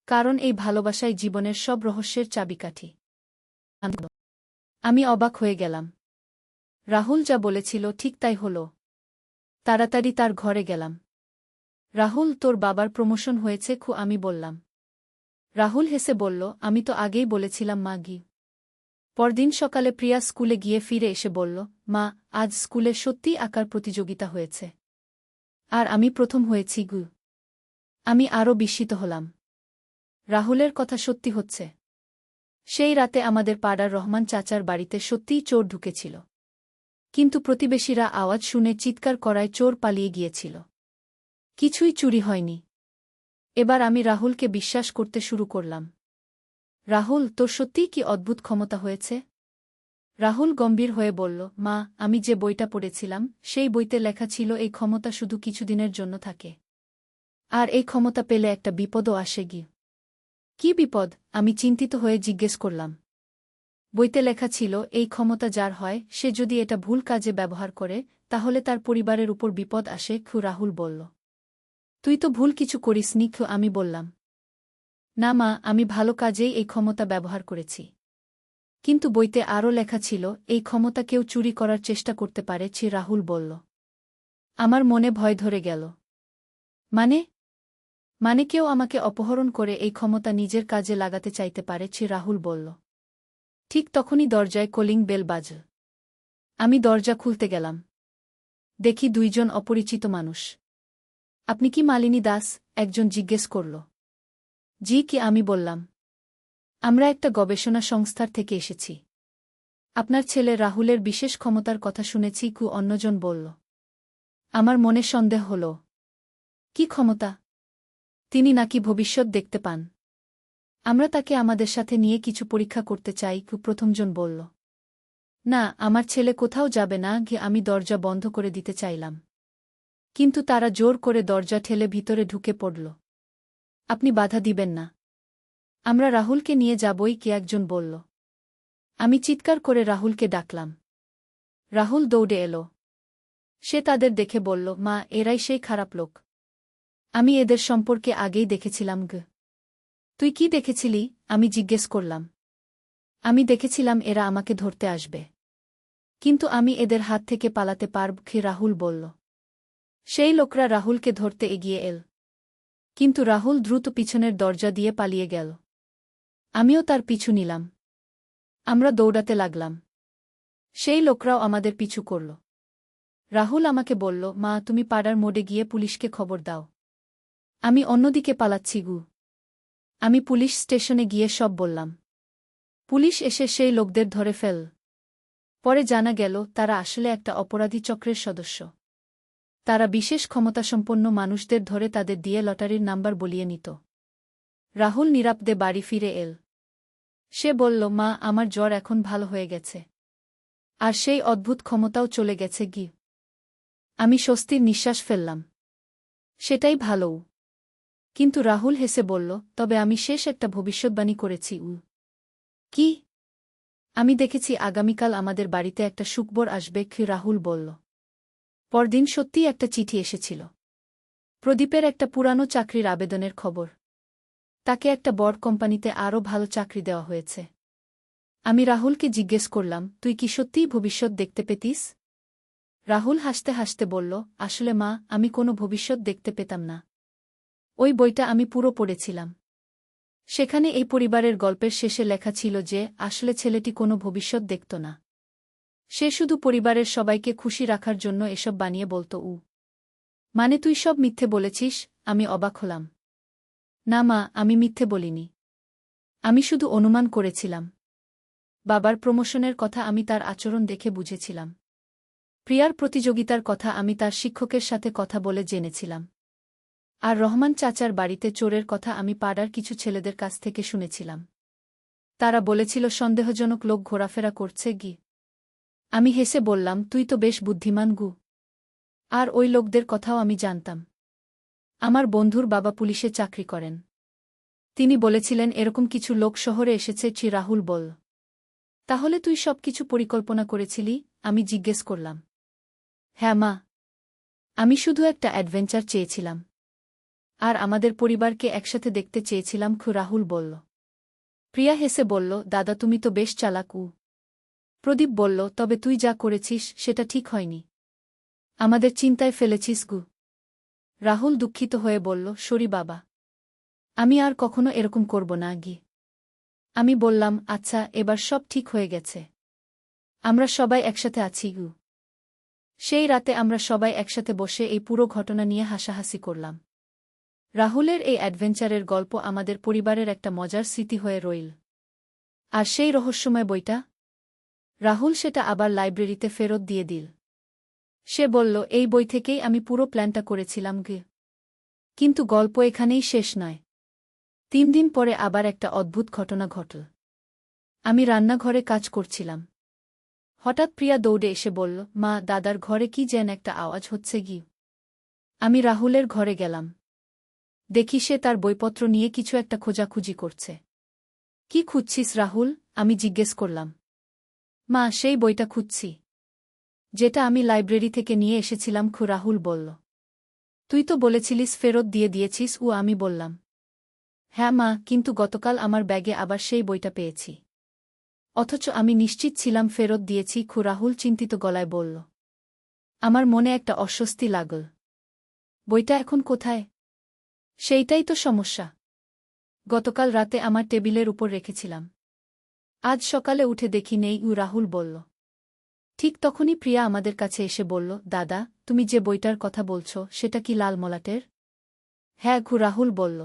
কারণ এই ভালোবাসাই জীবনের সব রহস্যের চাবিকাঠি। আমি অবাক হয়ে গেলাম। রাহুল যা বলেছিল ঠিক তাই হল। তাড়াতাড়ি তার ঘরে গেলাম। রাহুল, তোর বাবার প্রমোশন হয়েছে খু? আমি বললাম। রাহুল হেসে বলল, আমি তো আগেই বলেছিলাম মা গি। পরদিন সকালে প্রিয়া স্কুলে গিয়ে ফিরে এসে বলল, মা, আজ স্কুলে সত্যিই আঁকার প্রতিযোগিতা হয়েছে। আর আমি প্রথম হয়েছি গু। আমি আরও বিস্মিত হলাম। রাহুলের কথা সত্যি হচ্ছে। সেই রাতে আমাদের পাড়ার রহমান চাচার বাড়িতে সত্যিই চোর ঢুকেছিল। কিন্তু প্রতিবেশীরা আওয়াজ শুনে চিৎকার করায় চোর পালিয়ে গিয়েছিল। কিছুই চুরি হয়নি। এবার আমি রাহুলকে বিশ্বাস করতে শুরু করলাম। রাহুল, তোর সত্যিই কি অদ্ভুত ক্ষমতা হয়েছে? রাহুল গম্ভীর হয়ে বলল, মা, আমি যে বইটা পড়েছিলাম সেই বইতে লেখা ছিল এই ক্ষমতা শুধু কিছুদিনের জন্য থাকে। আর এই ক্ষমতা পেলে একটা বিপদও আসে গি। কি বিপদ? আমি চিন্তিত হয়ে জিজ্ঞেস করলাম। বইতে লেখা ছিল এই ক্ষমতা যার হয় সে যদি এটা ভুল কাজে ব্যবহার করে তাহলে তার পরিবারের উপর বিপদ আসে। রাহুল বলল, তুই তো ভুল কিছু করিসনি। আমি বললাম, না মা, আমি ভালো কাজেই এই ক্ষমতা ব্যবহার করেছি। কিন্তু বইতে আরও লেখা ছিল এই ক্ষমতা কেউ চুরি করার চেষ্টা করতে পারে। রাহুল বলল। আমার মনে ভয় ধরে গেল। মানে কেউ আমাকে অপহরণ করে এই ক্ষমতা নিজের কাজে লাগাতে চাইতে পারে? রাহুল বলল। ঠিক তখনই দরজায় কলিং বেল বাজল। আমি দরজা খুলতে গেলাম। দেখি দুইজন অপরিচিত মানুষ। আপনি কি মালিনী দাস? একজন জিজ্ঞেস করল। জি। কি? আমি বললাম। আমরা একটা গবেষণা সংস্থার থেকে এসেছি। আপনার ছেলে রাহুলের বিশেষ ক্ষমতার কথা শুনেছি। অন্যজন বলল। আমার মনে সন্দেহ হল। কি ক্ষমতা? তিনি নাকি ভবিষ্যৎ দেখতে পান। আমরা তাকে আমাদের সাথে নিয়ে কিছু পরীক্ষা করতে চাই। প্রথমজন বলল। না, আমার ছেলে কোথাও যাবে না। আমি দরজা বন্ধ করে দিতে চাইলাম। কিন্তু তারা জোর করে দরজা ঠেলে ভিতরে ঢুকে পড়ল। আপনি বাধা দিবেন না? আমরা রাহুলকে নিয়ে যাবই। একজন বলল। আমি চিৎকার করে রাহুলকে ডাকলাম। রাহুল দৌড়ে এলো। সে তাদের দেখে বলল, মা, এরাই সেই খারাপ লোক। আমি এদের সম্পর্কে আগেই দেখেছিলাম। তুই কি দেখেছিলি? আমি জিজ্ঞেস করলাম। আমি দেখেছিলাম এরা আমাকে ধরতে আসবে। কিন্তু আমি এদের হাত থেকে পালাতে পারব। রাহুল বলল। সেই লোকরা রাহুলকে ধরতে এগিয়ে এল। কিন্তু রাহুল দ্রুত পিছনের দরজা দিয়ে পালিয়ে গেল। আমিও তার পিছু নিলাম। আমরা দৌড়াতে লাগলাম। সেই লোকরাও আমাদের পিছু করল। রাহুল আমাকে বলল, মা, তুমি পাড়ার মোড়ে গিয়ে পুলিশকে খবর দাও। আমি অন্যদিকে পালাচ্ছি। আমি পুলিশ স্টেশনে গিয়ে সব বললাম। পুলিশ এসে সেই লোকদের ধরে ফেল। পরে জানা গেল তারা আসলে একটা অপরাধী চক্রের সদস্য। তারা বিশেষ ক্ষমতাসম্পন্ন মানুষদের ধরে তাদের দিয়ে লটারির নাম্বার বলিয়ে নিত। রাহুল নিরাপদে বাড়ি ফিরে এল। সে বলল, মা, আমার জ্বর এখন ভালো হয়ে গেছে। আর সেই অদ্ভুত ক্ষমতাও চলে গেছে। আমি স্বস্তির নিঃশ্বাস ফেললাম। সেটাই ভালোও। কিন্তু রাহুল হেসে বলল, তবে আমি শেষ একটা ভবিষ্যৎবাণী করেছি। কি? আমি দেখেছি আগামীকাল আমাদের বাড়িতে একটা সুখবর আসবে। রাহুল বলল। পরদিন সত্যিই একটা চিঠি এসেছিল। প্রদীপের একটা পুরানো চাকরির আবেদনের খবর। তাকে একটা বড় কোম্পানিতে আরও ভালো চাকরি দেওয়া হয়েছে। আমি রাহুলকে জিজ্ঞেস করলাম, তুই কি সত্যিই ভবিষ্যৎ দেখতে পেতিস? রাহুল হাসতে হাসতে বলল, আসলে মা, আমি কোনো ভবিষ্যৎ দেখতে পেতাম না। ওই বইটা আমি পুরো পড়েছিলাম। সেখানে এই পরিবারের গল্পের শেষে লেখা ছিল যে আসলে ছেলেটি কোনো ভবিষ্যৎ দেখত না। সে শুধু পরিবারের সবাইকে খুশি রাখার জন্য এসব বানিয়ে বলত। মানে তুই সব মিথ্যে বলেছিস? আমি অবাক হলাম। না মা, আমি মিথ্যে বলিনি। আমি শুধু অনুমান করেছিলাম। বাবার প্রমোশনের কথা আমি তার আচরণ দেখে বুঝেছিলাম। প্রিয়ার প্রতিযোগিতার কথা আমি তার শিক্ষকের সাথে কথা বলে জেনেছিলাম। আর রহমান চাচার বাড়িতে চোরের কথা আমি পাড়ার কিছু ছেলেদের কাছ থেকে শুনেছিলাম। তারা বলেছিল সন্দেহজনক লোক ঘোরাফেরা করছে গি। আমি হেসে বললাম, তুই তো বেশ বুদ্ধিমান গু। আর ওই লোকদের কথাও আমি জানতাম। আমার বন্ধুর বাবা পুলিশে চাকরি করেন। তিনি বলেছিলেন এরকম কিছু লোক শহরে এসেছে। রাহুল বল, তাহলে তুই সব কিছু পরিকল্পনা করেছিলি? আমি জিজ্ঞেস করলাম। হ্যাঁ মা, আমি শুধু একটা অ্যাডভেঞ্চার চেয়েছিলাম। আর আমাদের পরিবারকে একসাথে দেখতে চেয়েছিলাম। রাহুল বলল। প্রিয়া হেসে বলল, দাদা তুমি তো বেশ চালাক। প্রদীপ বলল, তবে তুই যা করেছিস সেটা ঠিক হয়নি। আমাদের চিন্তায় ফেলেছিস গু। রাহুল দুঃখিত হয়ে বলল, সরি বাবা, আমি আর কখনো এরকম করব না গি। আমি বললাম, আচ্ছা, এবার সব ঠিক হয়ে গেছে। আমরা সবাই একসাথে আছি গু। সেই রাতে আমরা সবাই একসাথে বসে এই পুরো ঘটনা নিয়ে হাসাহাসি করলাম। রাহুলের এই অ্যাডভেঞ্চারের গল্প আমাদের পরিবারের একটা মজার স্মৃতি হয়ে রইল। আর সেই রহস্যময় বইটা? রাহুল সেটা আবার লাইব্রেরিতে ফেরত দিয়ে দিল। সে বলল, এই বই থেকেই আমি পুরো প্ল্যানটা করেছিলাম গে। কিন্তু গল্প এখানেই শেষ নয়। 3 দিন পরে আবার একটা অদ্ভুত ঘটনা ঘটল। আমি রান্নাঘরে কাজ করছিলাম। হঠাৎ প্রিয়া দৌড়ে এসে বলল, মা, দাদার ঘরে কি যেন একটা আওয়াজ হচ্ছে গি। আমি রাহুলের ঘরে গেলাম। দেখি সে তার বইপত্র নিয়ে কিছু একটা খোঁজাখুঁজি করছে। কি খুঁজছিস রাহুল? আমি জিজ্ঞেস করলাম। মা, সেই বইটা খুঁজছি যেটা আমি লাইব্রেরি থেকে নিয়ে এসেছিলাম। রাহুল বলল। তুই তো বলেছিলিস ফেরত দিয়ে দিয়েছিস। আমি বললাম। হ্যাঁ মা, কিন্তু গতকাল আমার ব্যাগে আবার সেই বইটা পেয়েছি। অথচ আমি নিশ্চিত ছিলাম ফেরত দিয়েছি। রাহুল চিন্তিত গলায় বলল। আমার মনে একটা অস্বস্তি লাগল। বইটা এখন কোথায়? সেইটাই তো সমস্যা। গতকাল রাতে আমার টেবিলের উপর রেখেছিলাম। আজ সকালে উঠে দেখি নেই। রাহুল বলল। ঠিক তখনই প্রিয়া আমাদের কাছে এসে বলল, দাদা, তুমি যে বইটার কথা বলছ সেটা কি লাল মলাটের? হ্যাঁ, রাহুল বলল।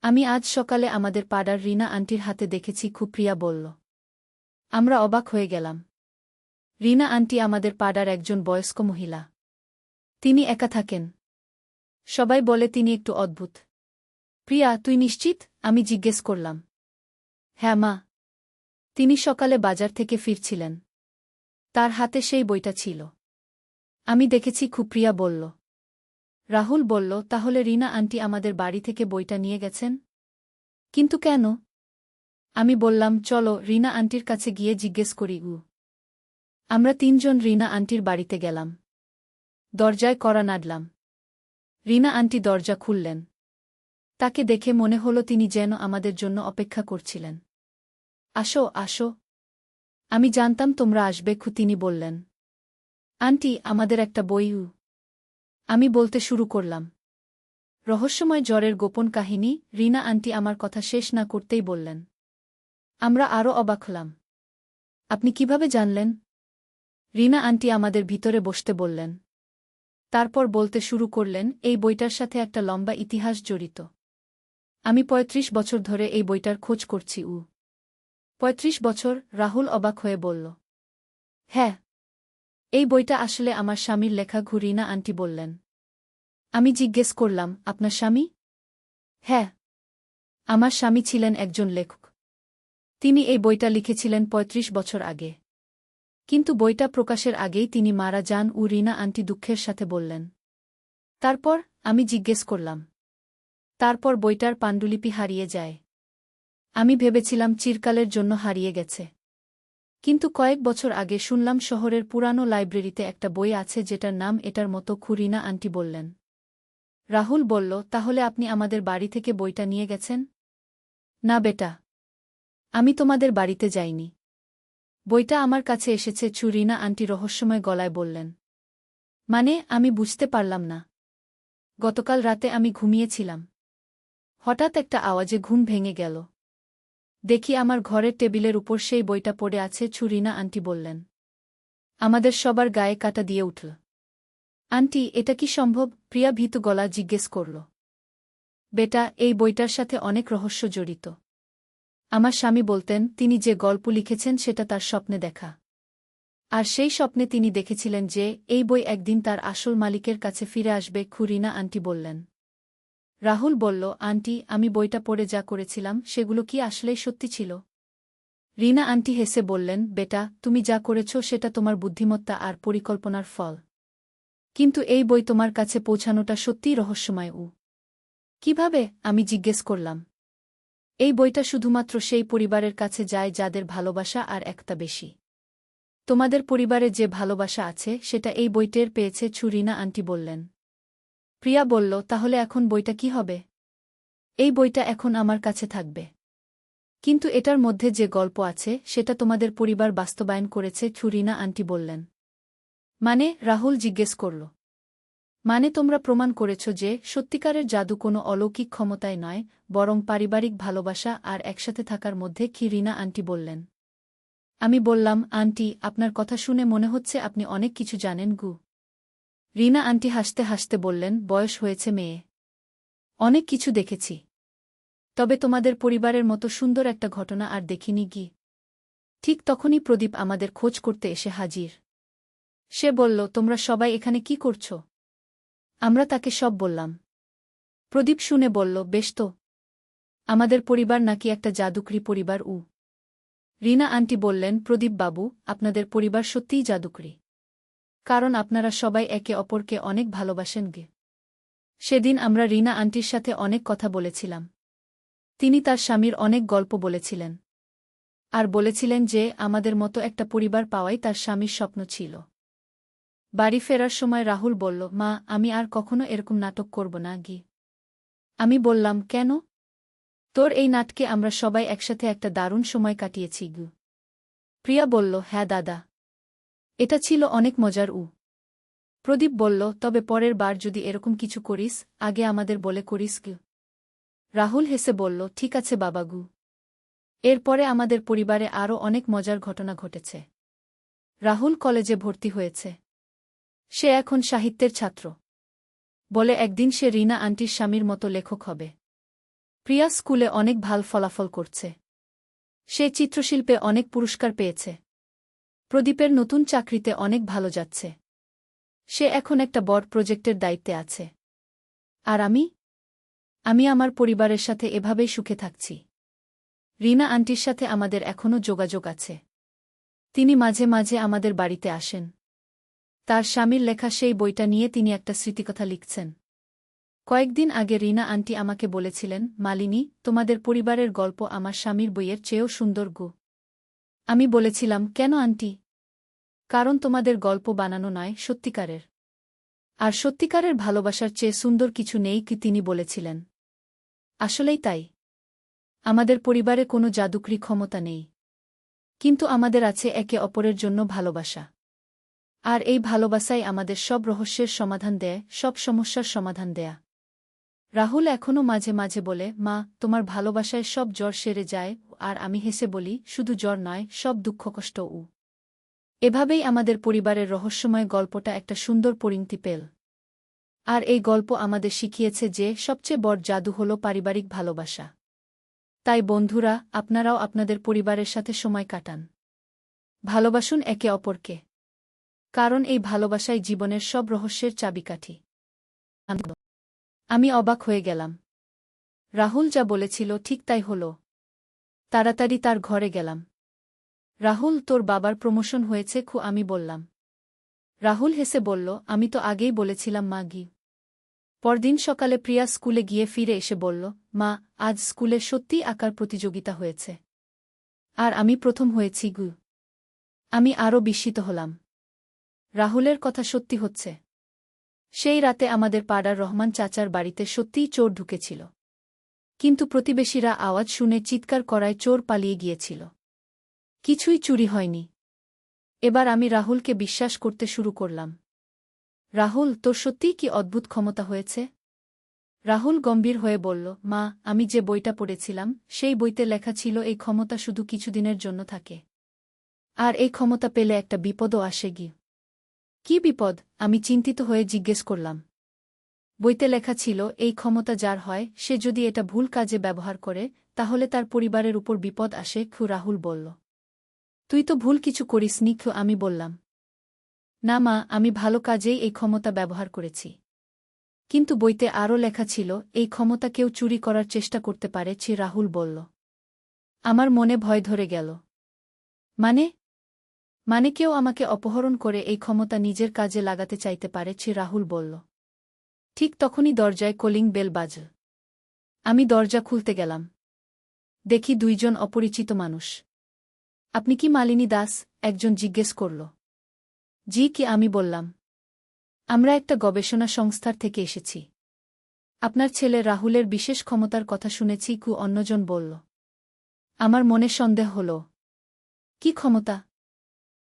আমি আজ সকালে আমাদের পাড়ার রিনা আন্টির হাতে দেখেছি। প্রিয়া বলল। আমরা অবাক হয়ে গেলাম। রিনা আন্টি আমাদের পাড়ার একজন বয়স্ক মহিলা। তিনি একা থাকেন। সবাই বলে তিনি একটু অদ্ভুত। প্রিয়া, তুই নিশ্চিত? আমি জিজ্ঞেস করলাম। হ্যাঁ মা, তিনি সকালে বাজার থেকে ফিরছিলেন। তার হাতে সেই বইটা ছিল। আমি দেখেছি। প্রিয়া বলল। রাহুল বলল, তাহলে রিনা আন্টি আমাদের বাড়ি থেকে বইটা নিয়ে গেছেন? কিন্তু কেন? আমি বললাম, চলো রিনা আন্টির কাছে গিয়ে জিজ্ঞেস করি। আমরা 3 জন রিনা আন্টির বাড়িতে গেলাম। দরজায় কড়া নাড়লাম। রিনা আন্টি দরজা খুললেন। তাকে দেখে মনে হলো তিনি যেন আমাদের জন্য অপেক্ষা করছিলেন। আসো, আসো। আমি জানতাম তোমরা আসবে। তিনি বললেন। আন্টি, আমাদের একটা বই। আমি বলতে শুরু করলাম। রহস্যময় জ্বরের গোপন কাহিনী। রিনা আন্টি আমার কথা শেষ না করতেই বললেন। আমরা আরও অবাক হলাম। আপনি কিভাবে জানলেন? রিনা আন্টি আমাদের ভিতরে বসতে বললেন। তারপর বলতে শুরু করলেন, এই বইটার সাথে একটা লম্বা ইতিহাস জড়িত। আমি 35 বছর ধরে এই বইটার খোঁজ করছি। 35 বছর? রাহুল অবাক হয়ে বলল। হ্যাঁ, এই বইটা আসলে আমার স্বামীর লেখা। রিনা আন্টি বললেন। আমি জিজ্ঞেস করলাম, আপনার স্বামী? হ্যাঁ, আমার স্বামী ছিলেন একজন লেখক। তিনি এই বইটা লিখেছিলেন 35 বছর আগে। কিন্তু বইটা প্রকাশের আগেই তিনি মারা যান। রিনা আন্টি দুঃখের সাথে বললেন। তারপর? আমি জিজ্ঞেস করলাম। তারপর বইটার পাণ্ডুলিপি হারিয়ে যায়। আমি ভেবেছিলাম চিরকালের জন্য হারিয়ে গেছে। কিন্তু কয়েক বছর আগে শুনলাম শহরের পুরানো লাইব্রেরিতে একটা বই আছে যেটার নাম এটার মতো। রিনা আন্টি বললেন। রাহুল বলল, তাহলে আপনি আমাদের বাড়ি থেকে বইটা নিয়ে গেছেন? না বেটা, আমি তোমাদের বাড়িতে যাইনি। বইটা আমার কাছে এসেছে। রিনা আন্টি রহস্যময় গলায় বললেন। মানে, আমি বুঝতে পারলাম না। গতকাল রাতে আমি ঘুমিয়েছিলাম। হঠাৎ একটা আওয়াজে ঘুম ভেঙে গেল। দেখি আমার ঘরের টেবিলের উপর সেই বইটা পড়ে আছে। রিনা আন্টি বললেন। আমাদের সবার গায়ে কাঁটা দিয়ে উঠল। আন্টি, এটা কি সম্ভব? প্রিয়া ভীত গলা জিজ্ঞেস করল। বেটা, এই বইটার সাথে অনেক রহস্য জড়িত। আমার স্বামী বলতেন, তিনি যে গল্প লিখেছেন সেটা তার স্বপ্নে দেখা। আর সেই স্বপ্নে তিনি দেখেছিলেন যে এই বই একদিন তার আসল মালিকের কাছে ফিরে আসবে। রিনা আন্টি বললেন। রাহুল বলল, আন্টি, আমি বইটা পড়ে যা করেছিলাম সেগুলো কি আসলেই সত্যি ছিল? রিনা আন্টি হেসে বললেন, বেটা, তুমি যা করেছ সেটা তোমার বুদ্ধিমত্তা আর পরিকল্পনার ফল। কিন্তু এই বই তোমার কাছে পৌঁছানোটা সত্যিই রহস্যময়। কিভাবে? আমি জিজ্ঞেস করলাম। এই বইটা শুধুমাত্র সেই পরিবারের কাছে যায় যাদের ভালোবাসা আর একটা বেশি। তোমাদের পরিবারে যে ভালোবাসা আছে সেটা এই বইটের পেয়েছে। রিনা আন্টি বললেন। প্রিয়া বলল, তাহলে এখন বইটা কি হবে? এই বইটা এখন আমার কাছে থাকবে। কিন্তু এটার মধ্যে যে গল্প আছে সেটা তোমাদের পরিবার বাস্তবায়ন করেছে। রিনা আন্টি বললেন। মানে? রাহুল জিজ্ঞেস করল। মানে, তোমরা প্রমাণ করেছ যে সত্যিকারের জাদু কোনো অলৌকিক ক্ষমতায় নয়, বরং পারিবারিক ভালোবাসা আর একসাথে থাকার মধ্যে। রিনা আন্টি বললেন। আমি বললাম, আন্টি, আপনার কথা শুনে মনে হচ্ছে আপনি অনেক কিছু জানেন গু। রিনা আন্টি হাসতে হাসতে বললেন, বয়স হয়েছে মেয়ে। অনেক কিছু দেখেছি। তবে তোমাদের পরিবারের মতো সুন্দর একটা ঘটনা আর দেখিনি গি। ঠিক তখনই প্রদীপ আমাদের খোঁজ করতে এসে হাজির। সে বলল, তোমরা সবাই এখানে কি করছ? আমরা তাকে সব বললাম। প্রদীপ শুনে বলল, বেশ তো। আমাদের পরিবার নাকি একটা জাদুকরি পরিবার। রিনা আন্টি বললেন, প্রদীপ বাবু, আপনাদের পরিবার সত্যিই জাদুকরি। কারণ আপনারা সবাই একে অপরকে অনেক ভালোবাসেন গে। সেদিন আমরা রিনা আন্টির সাথে অনেক কথা বলেছিলাম। তিনি তার স্বামীর অনেক গল্প বলেছিলেন। আর বলেছিলেন যে আমাদের মতো একটা পরিবার পাওয়াই তার স্বামীর স্বপ্ন ছিল। বাড়ি ফেরার সময় রাহুল বলল, মা, আমি আর কখনো এরকম নাটক করব না গি। আমি বললাম, কেন? তোর এই নাটকে আমরা সবাই একসাথে একটা দারুণ সময় কাটিয়েছি গু। প্রিয়া বলল, হ্যাঁ দাদা। এটা ছিল অনেক মজার। প্রদীপ বলল, তবে পরের বার যদি এরকম কিছু করিস, আগে আমাদের বলে করিস গু। রাহুল হেসে বলল, ঠিক আছে বাবাগু। এরপরে আমাদের পরিবারে আরও অনেক মজার ঘটনা ঘটেছে। রাহুল কলেজে ভর্তি হয়েছে। সে এখন সাহিত্যের ছাত্র। বলে একদিন সে রিনা আন্টির স্বামীর মতো লেখক হবে। প্রিয়া স্কুলে অনেক ভাল ফলাফল করছে। সে চিত্রশিল্পে অনেক পুরস্কার পেয়েছে। প্রদীপের নতুন চাকরিতে অনেক ভালো যাচ্ছে। সে এখন একটা বড় প্রজেক্টের দায়িত্বে আছে। আর আমি আমার পরিবারের সাথে এভাবেই সুখে থাকছি। রিনা আন্টির সাথে আমাদের এখনও যোগাযোগ আছে। তিনি মাঝে মাঝে আমাদের বাড়িতে আসেন। তার স্বামীর লেখা সেই বইটা নিয়ে তিনি একটা স্মৃতিকথা লিখছেন। কয়েকদিন আগে রিনা আন্টি আমাকে বলেছিলেন, মালিনী, তোমাদের পরিবারের গল্প আমার স্বামীর বইয়ের চেয়েও সুন্দর গো। আমি বলেছিলাম, কেন আন্টি? কারণ তোমাদের গল্প বানানো নয়, সত্যিকারের। আর সত্যিকারের ভালোবাসার চেয়ে সুন্দর কিছু নেই কি তিনি বলেছিলেন। আসলেই তাই। আমাদের পরিবারে কোনো জাদুকরি ক্ষমতা নেই। কিন্তু আমাদের আছে একে অপরের জন্য ভালোবাসা। আর এই ভালোবাসাই আমাদের সব রহস্যের সমাধান দেয়, সব সমস্যার সমাধান দেয়া। রাহুল এখনও মাঝে মাঝে বলে, মা, তোমার ভালোবাসায় সব জ্বর সেরে যায়। আর আমি হেসে বলি, শুধু জ্বর নয়, সব দুঃখকষ্ট। এভাবেই আমাদের পরিবারের রহস্যময় গল্পটা একটা সুন্দর পরিণতি পেল। আর এই গল্প আমাদের শিখিয়েছে যে সবচেয়ে বড় জাদু হল পারিবারিক ভালোবাসা। তাই বন্ধুরা, আপনারাও আপনাদের পরিবারের সাথে সময় কাটান। ভালোবাসুন একে অপরকে। কারণ এই ভালোবাসাই জীবনের সব রহস্যের চাবিকাঠি। আমি অবাক হয়ে গেলাম। রাহুল যা বলেছিল ঠিক তাই হল। তাড়াতাড়ি তার ঘরে গেলাম। রাহুল, তোর বাবার প্রমোশন হয়েছে। আমি বললাম। রাহুল হেসে বলল, আমি তো আগেই বলেছিলাম মা গি। পরদিন সকালে প্রিয়া স্কুলে গিয়ে ফিরে এসে বলল, মা, আজ স্কুলে সত্যিই আঁকার প্রতিযোগিতা হয়েছে। আর আমি প্রথম হয়েছি গু। আমি আরও বিস্মিত হলাম। রাহুলের কথা সত্যি হচ্ছে। সেই রাতে আমাদের পাড়ার রহমান চাচার বাড়িতে সত্যিই চোর ঢুকেছিল। কিন্তু প্রতিবেশীরা আওয়াজ শুনে চিৎকার করায় চোর পালিয়ে গিয়েছিল। কিছুই চুরি হয়নি। এবার আমি রাহুলকে বিশ্বাস করতে শুরু করলাম। রাহুল, তোর সত্যিই কি অদ্ভুত ক্ষমতা হয়েছে? রাহুল গম্ভীর হয়ে বলল, মা, আমি যে বইটা পড়েছিলাম সেই বইতে লেখা ছিল এই ক্ষমতা শুধু কিছুদিনের জন্য থাকে। আর এই ক্ষমতা পেলে একটা বিপদও আসে গি। কি বিপদ? আমি চিন্তিত হয়ে জিজ্ঞেস করলাম। বইতে লেখা ছিল এই ক্ষমতা যার হয় সে যদি এটা ভুল কাজে ব্যবহার করে তাহলে তার পরিবারের উপর বিপদ আসে। রাহুল বলল। তুই তো ভুল কিছু করিসনি। আমি বললাম। না মা, আমি ভালো কাজেই এই ক্ষমতা ব্যবহার করেছি। কিন্তু বইতে আরও লেখা ছিল এই ক্ষমতা কেউ চুরি করার চেষ্টা করতে পারে। রাহুল বলল। আমার মনে ভয় ধরে গেল। মানে? মানে কেউ আমাকে অপহরণ করে এই ক্ষমতা নিজের কাজে লাগাতে চাইতে পারে? রাহুল বলল। ঠিক তখনই দরজায় কলিং বেল বাজল। আমি দরজা খুলতে গেলাম। দেখি দুইজন অপরিচিত মানুষ। আপনি কি মালিনী দাস? একজন জিজ্ঞেস করল। জি। কি? আমি বললাম। আমরা একটা গবেষণা সংস্থার থেকে এসেছি। আপনার ছেলে রাহুলের বিশেষ ক্ষমতার কথা শুনেছি। অন্যজন বলল। আমার মনে সন্দেহ হল। কি ক্ষমতা?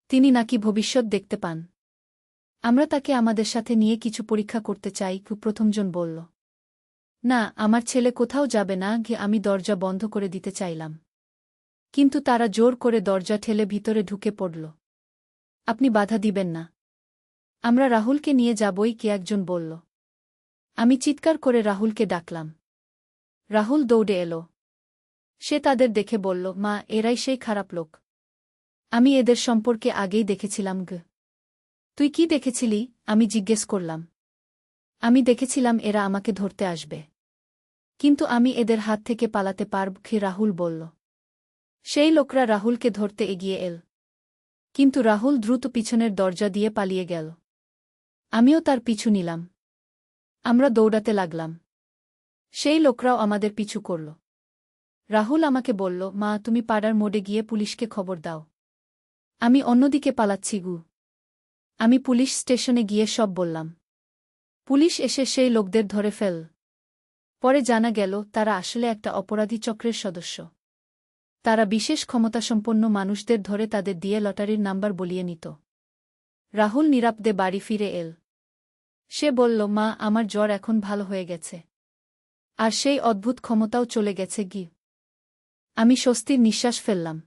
তিনি নাকি ভবিষ্যৎ দেখতে পান। আমরা তাকে আমাদের সাথে নিয়ে কিছু পরীক্ষা করতে চাই। প্রথমজন বলল। না, আমার ছেলে কোথাও যাবে না। আমি দরজা বন্ধ করে দিতে চাইলাম। কিন্তু তারা জোর করে দরজা ঠেলে ভিতরে ঢুকে পড়ল। আপনি বাধা দিবেন না? আমরা রাহুলকে নিয়ে যাবই। একজন বলল। আমি চিৎকার করে রাহুলকে ডাকলাম। রাহুল দৌড়ে এলো। সে তাদের দেখে বলল, মা, এরাই সেই খারাপ লোক। আমি এদের সম্পর্কে আগেই দেখেছিলাম। তুই কি দেখেছিলি? আমি জিজ্ঞেস করলাম। আমি দেখেছিলাম এরা আমাকে ধরতে আসবে। কিন্তু আমি এদের হাত থেকে পালাতে পারব। রাহুল বলল। সেই লোকরা রাহুলকে ধরতে এগিয়ে এল। কিন্তু রাহুল দ্রুত পিছনের দরজা দিয়ে পালিয়ে গেল। আমিও তার পিছু নিলাম। আমরা দৌড়াতে লাগলাম। সেই লোকরাও আমাদের পিছু করল। রাহুল আমাকে বলল, মা, তুমি পাড়ার মোড়ে গিয়ে পুলিশকে খবর দাও। আমি অন্যদিকে পালাচ্ছি। আমি পুলিশ স্টেশনে গিয়ে সব বললাম। পুলিশ এসে সেই লোকদের ধরে ফেল। পরে জানা গেল তারা আসলে একটা অপরাধী চক্রের সদস্য। তারা বিশেষ ক্ষমতাসম্পন্ন মানুষদের ধরে তাদের দিয়ে লটারির নাম্বার বলিয়ে নিত। রাহুল নিরাপদে বাড়ি ফিরে এল। সে বলল, মা, আমার জ্বর এখন ভালো হয়ে গেছে। আর সেই অদ্ভুত ক্ষমতাও চলে গেছে। আমি স্বস্তির নিঃশ্বাস ফেললাম।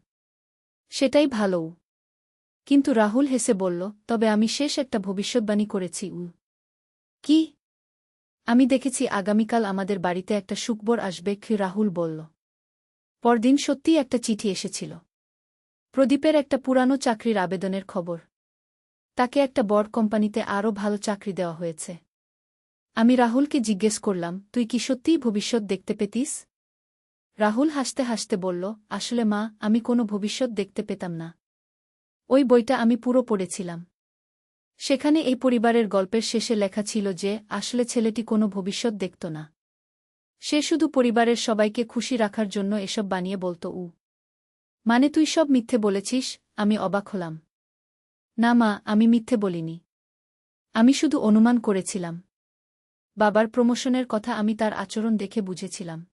সেটাই ভালো। কিন্তু রাহুল হেসে বলল, তবে আমি শেষ একটা ভবিষ্যৎবাণী করেছি। কি? আমি দেখেছি আগামীকাল আমাদের বাড়িতে একটা সুখবর আসবে। রাহুল বলল। পরদিন সত্যিই একটা চিঠি এসেছিল। প্রদীপের একটা পুরানো চাকরির আবেদনের খবর। তাকে একটা বড় কোম্পানিতে আরও ভালো চাকরি দেওয়া হয়েছে। আমি রাহুলকে জিজ্ঞেস করলাম, তুই কি সত্যিই ভবিষ্যৎ দেখতে পেতিস? রাহুল হাসতে হাসতে বলল, আসলে মা, আমি কোনো ভবিষ্যৎ দেখতে পেতাম না। ওই বইটা আমি পুরো পড়েছিলাম। সেখানে এই পরিবারের গল্পের শেষে লেখা ছিল যে আসলে ছেলেটি কোনো ভবিষ্যৎ দেখত না। সে শুধু পরিবারের সবাইকে খুশি রাখার জন্য এসব বানিয়ে বলত। মানে তুই সব মিথ্যে বলেছিস? আমি অবাক হলাম। না মা, আমি মিথ্যে বলিনি। আমি শুধু অনুমান করেছিলাম। বাবার প্রমোশনের কথা আমি তার আচরণ দেখে বুঝেছিলাম।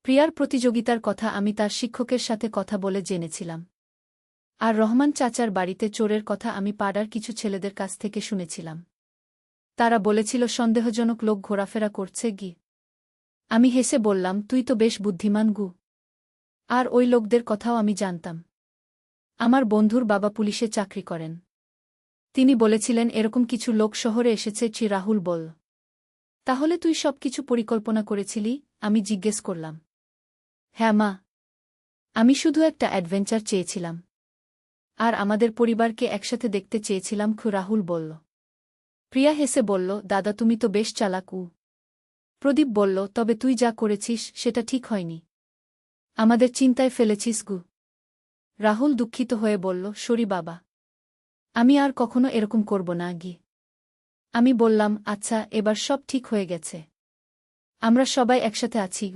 প্রিয়ার প্রতিযোগিতার কথা আমি তার শিক্ষকের সাথে কথা বলে জেনেছিলাম। আর রহমান চাচার বাড়িতে চোরের কথা আমি পাড়ার কিছু ছেলেদের কাছ থেকে শুনেছিলাম। তারা বলেছিল সন্দেহজনক লোক ঘোরাফেরা করছে। আমি হেসে বললাম, তুই তো বেশ বুদ্ধিমান। আর ওই লোকদের কথাও আমি জানতাম। আমার বন্ধুর বাবা পুলিশে চাকরি করেন। তিনি বলেছিলেন এরকম কিছু লোক শহরে এসেছে। রাহুল বলল। তাহলে তুই সবকিছু পরিকল্পনা করেছিলি? আমি জিজ্ঞেস করলাম। হ্যাঁ মা, আমি শুধু একটা অ্যাডভেঞ্চার চেয়েছিলাম। আর আমাদের পরিবারকে একসাথে দেখতে চেয়েছিলাম। রাহুল বলল। প্রিয়া হেসে বলল, দাদা, তুমি তো বেশ চালাক। প্রদীপ বলল, তবে তুই যা করেছিস সেটা ঠিক হয়নি। আমাদের চিন্তায় ফেলেছিস। রাহুল দুঃখিত হয়ে বলল, সরি বাবা। আমি আর কখনো এরকম করব না। আমি বললাম, আচ্ছা, এবার সব ঠিক হয়ে গেছে। আমরা সবাই একসাথে আছি।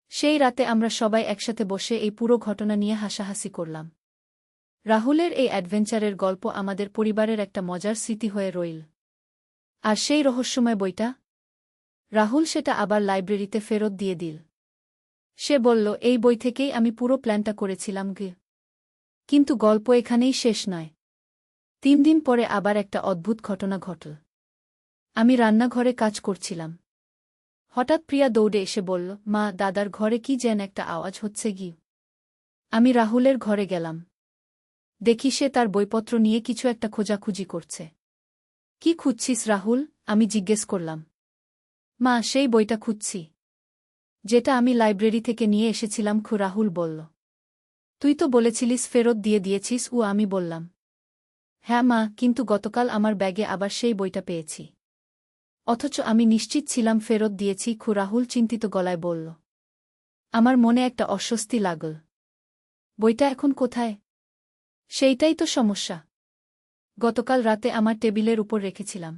সেই রাতে আমরা সবাই একসাথে বসে এই পুরো ঘটনা নিয়ে হাসাহাসি করলাম। রাহুলের এই অ্যাডভেঞ্চারের গল্প আমাদের পরিবারের একটা মজার স্মৃতি হয়ে রইল। আর সেই রহস্যময় বইটা? রাহুল সেটা আবার লাইব্রেরিতে ফেরত দিয়ে দিল। সে বলল, এই বই থেকেই আমি পুরো প্ল্যানটা করেছিলাম গে। কিন্তু গল্প এখানেই শেষ নয়। 3 দিন পরে আবার একটা অদ্ভুত ঘটনা ঘটল। আমি রান্নাঘরে কাজ করছিলাম। হঠাৎ প্রিয়া দৌড়ে এসে বলল, মা, দাদার ঘরে কি যেন একটা আওয়াজ হচ্ছে গি। আমি রাহুলের ঘরে গেলাম। দেখি সে তার বইপত্র নিয়ে কিছু একটা খোঁজাখুঁজি করছে। কি খুঁজছিস রাহুল? আমি জিজ্ঞেস করলাম। মা, সেই বইটা খুঁজছি যেটা আমি লাইব্রেরি থেকে নিয়ে এসেছিলাম। রাহুল বলল। তুই তো বলেছিলিস ফেরত দিয়ে দিয়েছিস। আমি বললাম, হ্যাঁ মা, কিন্তু গতকাল আমার ব্যাগে আবার সেই বইটা পেয়েছি। অথচ আমি নিশ্চিত ছিলাম ফেরত দিয়েছি। রাহুল চিন্তিত গলায় বলল। আমার মনে একটা অস্বস্তি লাগল। বইটা এখন কোথায়? সেইটাই তো সমস্যা। গতকাল রাতে আমার টেবিলের উপর রেখেছিলাম।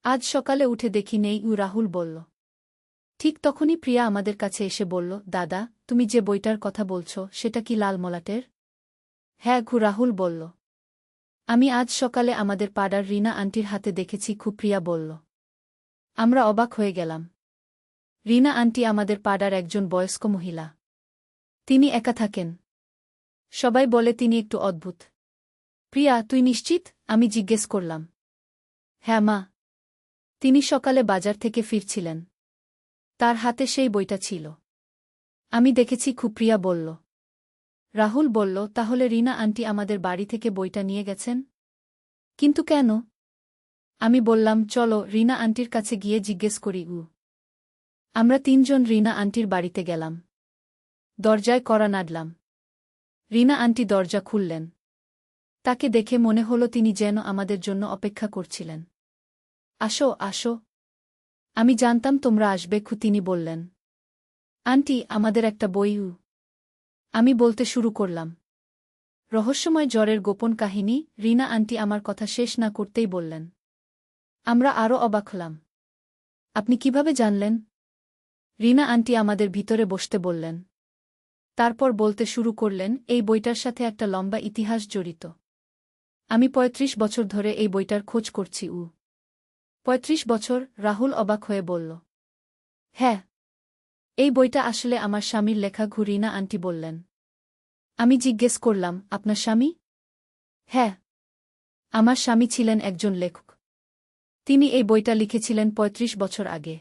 আজ সকালে উঠে দেখি নেই। রাহুল বলল। ঠিক তখনই প্রিয়া আমাদের কাছে এসে বলল, দাদা, তুমি যে বইটার কথা বলছ সেটা কি লাল মলাটের? হ্যাঁ, রাহুল বলল। আমি আজ সকালে আমাদের পাড়ার রিনা আন্টির হাতে দেখেছি। প্রিয়া বলল। আমরা অবাক হয়ে গেলাম। রিনা আন্টি আমাদের পাড়ার একজন বয়স্ক মহিলা। তিনি একা থাকেন। সবাই বলে তিনি একটু অদ্ভুত। প্রিয়া, তুই নিশ্চিত? আমি জিজ্ঞেস করলাম। হ্যাঁ মা। তিনি সকালে বাজার থেকে ফিরছিলেন। তার হাতে সেই বইটা ছিল। আমি দেখেছি। প্রিয়া বলল। রাহুল বলল, তাহলে রিনা আন্টি আমাদের বাড়ি থেকে বইটা নিয়ে গেছেন? কিন্তু কেন? আমি বললাম, চলো রিনা আন্টির কাছে গিয়ে জিজ্ঞেস করি। আমরা 3 জন রিনা আন্টির বাড়িতে গেলাম। দরজায় কড়া নাড়লাম। রিনা আন্টি দরজা খুললেন। তাকে দেখে মনে হলো তিনি যেন আমাদের জন্য অপেক্ষা করছিলেন। আসো, আসো। আমি জানতাম তোমরা আসবে। তিনি বললেন। আন্টি, আমাদের একটা বই। আমি বলতে শুরু করলাম। রহস্যময় জ্বরের গোপন কাহিনী। রিনা আন্টি আমার কথা শেষ না করতেই বললেন। আমরা আরও অবাক হলাম। আপনি কিভাবে জানলেন? রিনা আন্টি আমাদের ভিতরে বসতে বললেন। তারপর বলতে শুরু করলেন, এই বইটার সাথে একটা লম্বা ইতিহাস জড়িত। আমি 35 বছর ধরে এই বইটার খোঁজ করছি। 35 বছর? রাহুল অবাক হয়ে বলল। হ্যাঁ। এই বইটা আসলে আমার স্বামীর লেখা। রিনা আন্টি বললেন। আমি জিজ্ঞেস করলাম, আপনার স্বামী? হ্যাঁ। আমার স্বামী ছিলেন একজন লেখক। তিনি এই বইটা লিখেছিলেন 35 বছর আগে।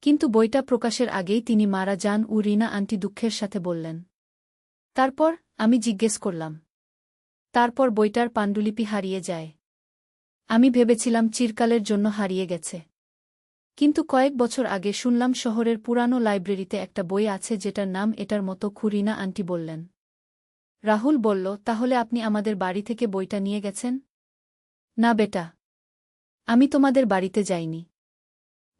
কিন্তু বইটা প্রকাশের আগেই তিনি মারা যান। রিনা আন্টি দুঃখের সাথে বললেন। তারপর? আমি জিজ্ঞেস করলাম। তারপর বইটার পাণ্ডুলিপি হারিয়ে যায়। আমি ভেবেছিলাম চিরকালের জন্য হারিয়ে গেছে। কিন্তু কয়েক বছর আগে শুনলাম শহরের পুরানো লাইব্রেরিতে একটা বই আছে যেটার নাম এটার মতো। রিনা আন্টি বললেন। রাহুল বলল, তাহলে আপনি আমাদের বাড়ি থেকে বইটা নিয়ে গেছেন? না বেটা। আমি তোমাদের বাড়িতে যাইনি।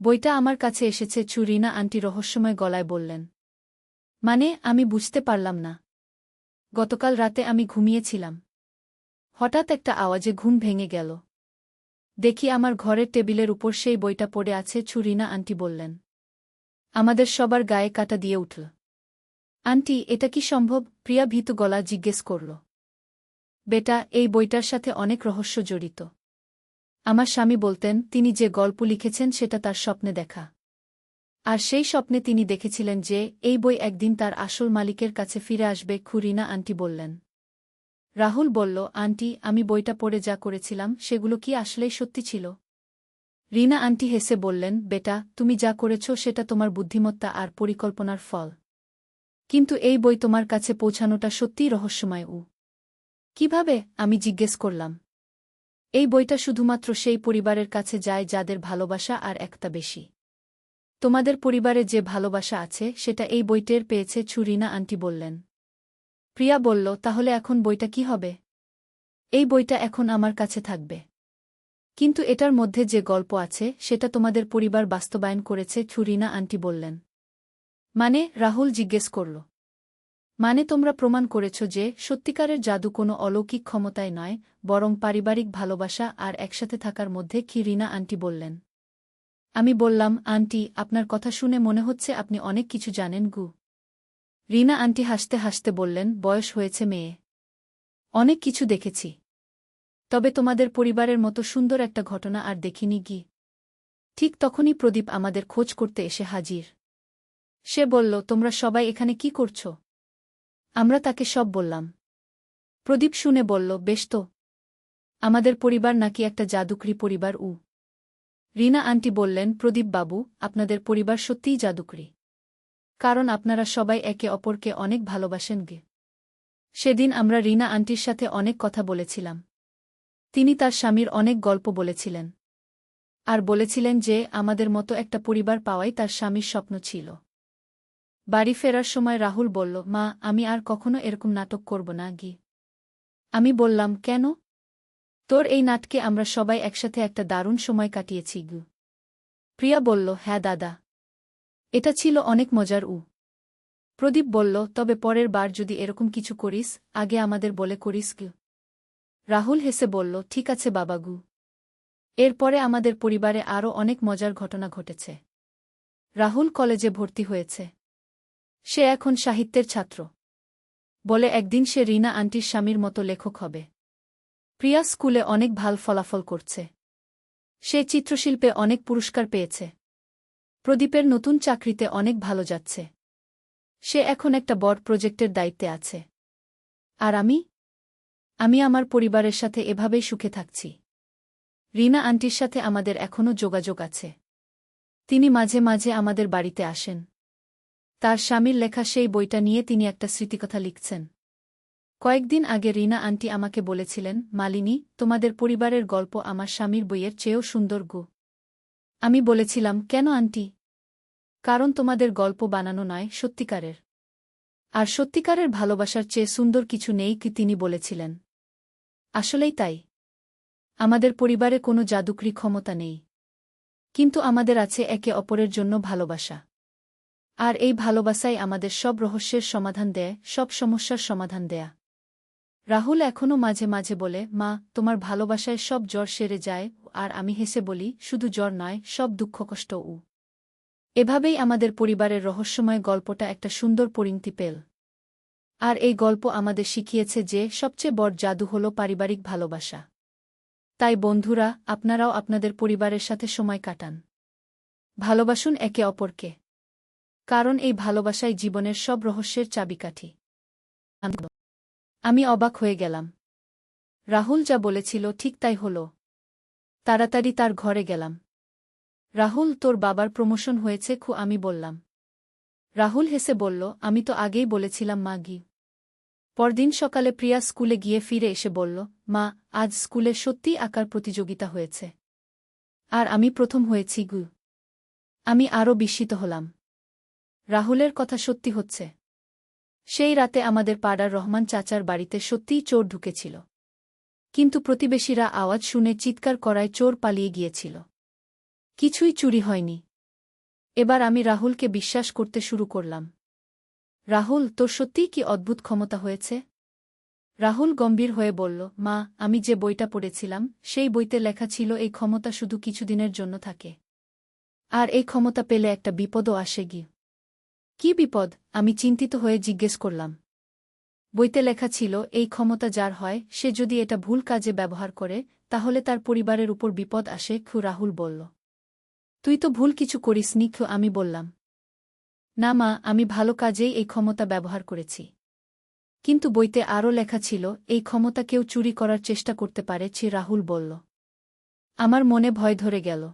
বইটা আমার কাছে এসেছে। রিনা আন্টি রহস্যময় গলায় বললেন। মানে? আমি বুঝতে পারলাম না। গতকাল রাতে আমি ঘুমিয়েছিলাম। হঠাৎ একটা আওয়াজে ঘুম ভেঙে গেল। দেখি আমার ঘরের টেবিলের উপর সেই বইটা পড়ে আছে। রিনা আন্টি বললেন। আমাদের সবার গায়ে কাঁটা দিয়ে উঠল। আন্টি, এটা কি সম্ভব? প্রিয়া ভীত গলা জিজ্ঞেস করল। বেটা, এই বইটার সাথে অনেক রহস্য জড়িত। আমার স্বামী বলতেন তিনি যে গল্প লিখেছেন সেটা তার স্বপ্নে দেখা। আর সেই স্বপ্নে তিনি দেখেছিলেন যে এই বই একদিন তার আসল মালিকের কাছে ফিরে আসবে। রিনা আন্টি বললেন। রাহুল বলল, আন্টি, আমি বইটা পড়ে যা করেছিলাম সেগুলো কি আসলেই সত্যি ছিল? রিনা আন্টি হেসে বললেন, বেটা, তুমি যা করেছ সেটা তোমার বুদ্ধিমত্তা আর পরিকল্পনার ফল। কিন্তু এই বই তোমার কাছে পৌঁছানোটা সত্যিই রহস্যময়। কিভাবে? আমি জিজ্ঞেস করলাম। এই বইটা শুধুমাত্র সেই পরিবারের কাছে যায় যাদের ভালোবাসা আর একটা বেশি। তোমাদের পরিবারে যে ভালোবাসা আছে সেটা এই বইটের পেয়েছে। রিনা আন্টি বললেন। প্রিয়া বলল, তাহলে এখন বইটা কি হবে? এই বইটা এখন আমার কাছে থাকবে। কিন্তু এটার মধ্যে যে গল্প আছে সেটা তোমাদের পরিবার বাস্তবায়ন করেছে। রিনা আন্টি বললেন। মানে? রাহুল জিজ্ঞেস করল। মানে তোমরা প্রমাণ করেছ যে সত্যিকারের জাদু কোনো অলৌকিক ক্ষমতায় নয়, বরং পারিবারিক ভালোবাসা আর একসাথে থাকার মধ্যে। রিনা আন্টি বললেন। আমি বললাম, আন্টি, আপনার কথা শুনে মনে হচ্ছে আপনি অনেক কিছু জানেন। রিনা আন্টি হাসতে হাসতে বললেন, বয়স হয়েছে মেয়ে। অনেক কিছু দেখেছি। তবে তোমাদের পরিবারের মতো সুন্দর একটা ঘটনা আর দেখিনি গি। ঠিক তখনই প্রদীপ আমাদের খোঁজ করতে এসে হাজির। সে বলল, তোমরা সবাই এখানে কি করছ? আমরা তাকে সব বললাম। প্রদীপ শুনে বলল, বেশ তো, আমাদের পরিবার নাকি একটা জাদুকরি পরিবার। রিনা আন্টি বললেন, প্রদীপ বাবু, আপনাদের পরিবার সত্যিই জাদুকরি। কারণ আপনারা সবাই একে অপরকে অনেক ভালোবাসেন গে। সেদিন আমরা রিনা আন্টির সাথে অনেক কথা বলেছিলাম। তিনি তার স্বামীর অনেক গল্প বলেছিলেন। আর বলেছিলেন যে আমাদের মতো একটা পরিবার পাওয়াই তার স্বামীর স্বপ্ন ছিল। বাড়ি ফেরার সময় রাহুল বলল, মা, আমি আর কখনো এরকম নাটক করব না গি। আমি বললাম, কেন? তোর এই নাটকে আমরা সবাই একসাথে একটা দারুণ সময় কাটিয়েছি গু। প্রিয়া বলল, হ্যাঁ দাদা, এটা ছিল অনেক মজার। প্রদীপ বলল, তবে পরের বার যদি এরকম কিছু করিস, আগে আমাদের বলে করিস গু। রাহুল হেসে বলল, ঠিক আছে বাবাগু। এরপরে আমাদের পরিবারে আরও অনেক মজার ঘটনা ঘটেছে। রাহুল কলেজে ভর্তি হয়েছে। সে এখন সাহিত্যের ছাত্র। বলে একদিন সে রিনা আন্টির স্বামীর মতো লেখক হবে। প্রিয়া স্কুলে অনেক ভাল ফলাফল করছে। সে চিত্রশিল্পে অনেক পুরস্কার পেয়েছে। প্রদীপের নতুন চাকরিতে অনেক ভালো যাচ্ছে। সে এখন একটা বড় প্রজেক্টের দায়িত্বে আছে। আর আমি আমার পরিবারের সাথে এভাবেই সুখে থাকছি। রিনা আন্টির সাথে আমাদের এখনও যোগাযোগ আছে। তিনি মাঝে মাঝে আমাদের বাড়িতে আসেন। তার স্বামীর লেখা সেই বইটা নিয়ে তিনি একটা স্মৃতিকথা লিখছেন। কয়েকদিন আগে রিনা আন্টি আমাকে বলেছিলেন, মালিনী, তোমাদের পরিবারের গল্প আমার স্বামীর বইয়ের চেয়েও সুন্দর গো। আমি বলেছিলাম, কেন আন্টি? কারণ তোমাদের গল্প বানানো নয়, সত্যিকারের। আর সত্যিকারের ভালোবাসার চেয়ে সুন্দর কিছু নেই কি তিনি বলেছিলেন। আসলেই তাই। আমাদের পরিবারে কোনো জাদুকরি ক্ষমতা নেই। কিন্তু আমাদের আছে একে অপরের জন্য ভালোবাসা। আর এই ভালোবাসাই আমাদের সব রহস্যের সমাধান দেয়, সব সমস্যার সমাধান দেয়া। রাহুল এখনও মাঝে মাঝে বলে, মা, তোমার ভালোবাসায় সব জ্বর সেরে যায়। আর আমি হেসে বলি, শুধু জ্বর নয়, সব দুঃখকষ্ট। এভাবেই আমাদের পরিবারের রহস্যময় গল্পটা একটা সুন্দর পরিণতি পেল। আর এই গল্প আমাদের শিখিয়েছে যে সবচেয়ে বড় জাদু হল পারিবারিক ভালোবাসা। তাই বন্ধুরা, আপনারাও আপনাদের পরিবারের সাথে সময় কাটান। ভালোবাসুন একে অপরকে। কারণ এই ভালোবাসাই জীবনের সব রহস্যের চাবিকাঠি। আমি অবাক হয়ে গেলাম। রাহুল যা বলেছিল ঠিক তাই হল। তাড়াতাড়ি তার ঘরে গেলাম। রাহুল, তোর বাবার প্রমোশন হয়েছে খু। আমি বললাম। রাহুল হেসে বলল, আমি তো আগেই বলেছিলাম মা গি। পরদিন সকালে প্রিয়া স্কুলে গিয়ে ফিরে এসে বলল, মা, আজ স্কুলে সত্যিই আঁকার প্রতিযোগিতা হয়েছে। আর আমি প্রথম হয়েছি গু। আমি আরও বিস্মিত হলাম। রাহুলের কথা সত্যি হচ্ছে। সেই রাতে আমাদের পাড়ার রহমান চাচার বাড়িতে সত্যিই চোর ঢুকেছিল। কিন্তু প্রতিবেশীরা আওয়াজ শুনে চিৎকার করায় চোর পালিয়ে গিয়েছিল। কিছুই চুরি হয়নি। এবার আমি রাহুলকে বিশ্বাস করতে শুরু করলাম। রাহুল, তোর সত্যিই কি অদ্ভুত ক্ষমতা হয়েছে? রাহুল গম্ভীর হয়ে বলল, মা, আমি যে বইটা পড়েছিলাম সেই বইতে লেখা ছিল এই ক্ষমতা শুধু কিছুদিনের জন্য থাকে। আর এই ক্ষমতা পেলে একটা বিপদও আসে গি। কি বিপদ? আমি চিন্তিত হয়ে জিজ্ঞেস করলাম। বইতে লেখা ছিল এই ক্ষমতা যার হয় সে যদি এটা ভুল কাজে ব্যবহার করে তাহলে তার পরিবারের উপর বিপদ আসে। রাহুল বলল, তুই তো ভুল কিছু করিসনি। আমি বললাম, না মা, আমি ভালো কাজেই এই ক্ষমতা ব্যবহার করেছি। কিন্তু বইতে আরও লেখা ছিল এই ক্ষমতা কেউ চুরি করার চেষ্টা করতে পারে। রাহুল বলল। আমার মনে ভয় ধরে গেল।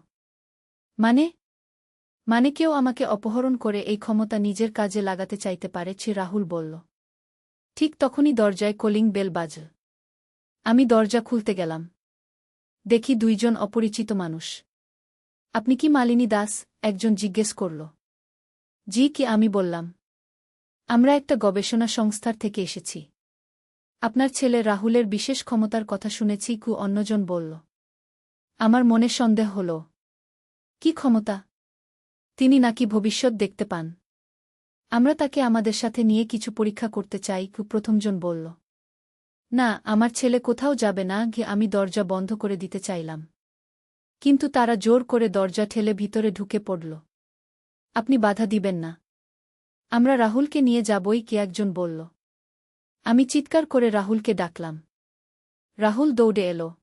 মানে কেউ আমাকে অপহরণ করে এই ক্ষমতা নিজের কাজে লাগাতে চাইতে পারে। রাহুল বলল। ঠিক তখনই দরজায় কলিং বেল বাজল। আমি দরজা খুলতে গেলাম। দেখি দুইজন অপরিচিত মানুষ। আপনি কি মালিনী দাস? একজন জিজ্ঞেস করল। জি। কি? আমি বললাম। আমরা একটা গবেষণা সংস্থার থেকে এসেছি। আপনার ছেলে রাহুলের বিশেষ ক্ষমতার কথা শুনেছি। অন্যজন বলল। আমার মনে সন্দেহ হল। কি ক্ষমতা? তিনি নাকি ভবিষ্যৎ দেখতে পান। আমরা তাকে আমাদের সাথে নিয়ে কিছু পরীক্ষা করতে চাই। প্রথমজন বলল। না, আমার ছেলে কোথাও যাবে না। আমি দরজা বন্ধ করে দিতে চাইলাম। কিন্তু তারা জোর করে দরজা ঠেলে ভিতরে ঢুকে পড়ল। আপনি বাধা দিবেন না? আমরা রাহুলকে নিয়ে যাবই। কে একজন বলল। আমি চিৎকার করে রাহুলকে ডাকলাম। রাহুল দৌড়ে এলো।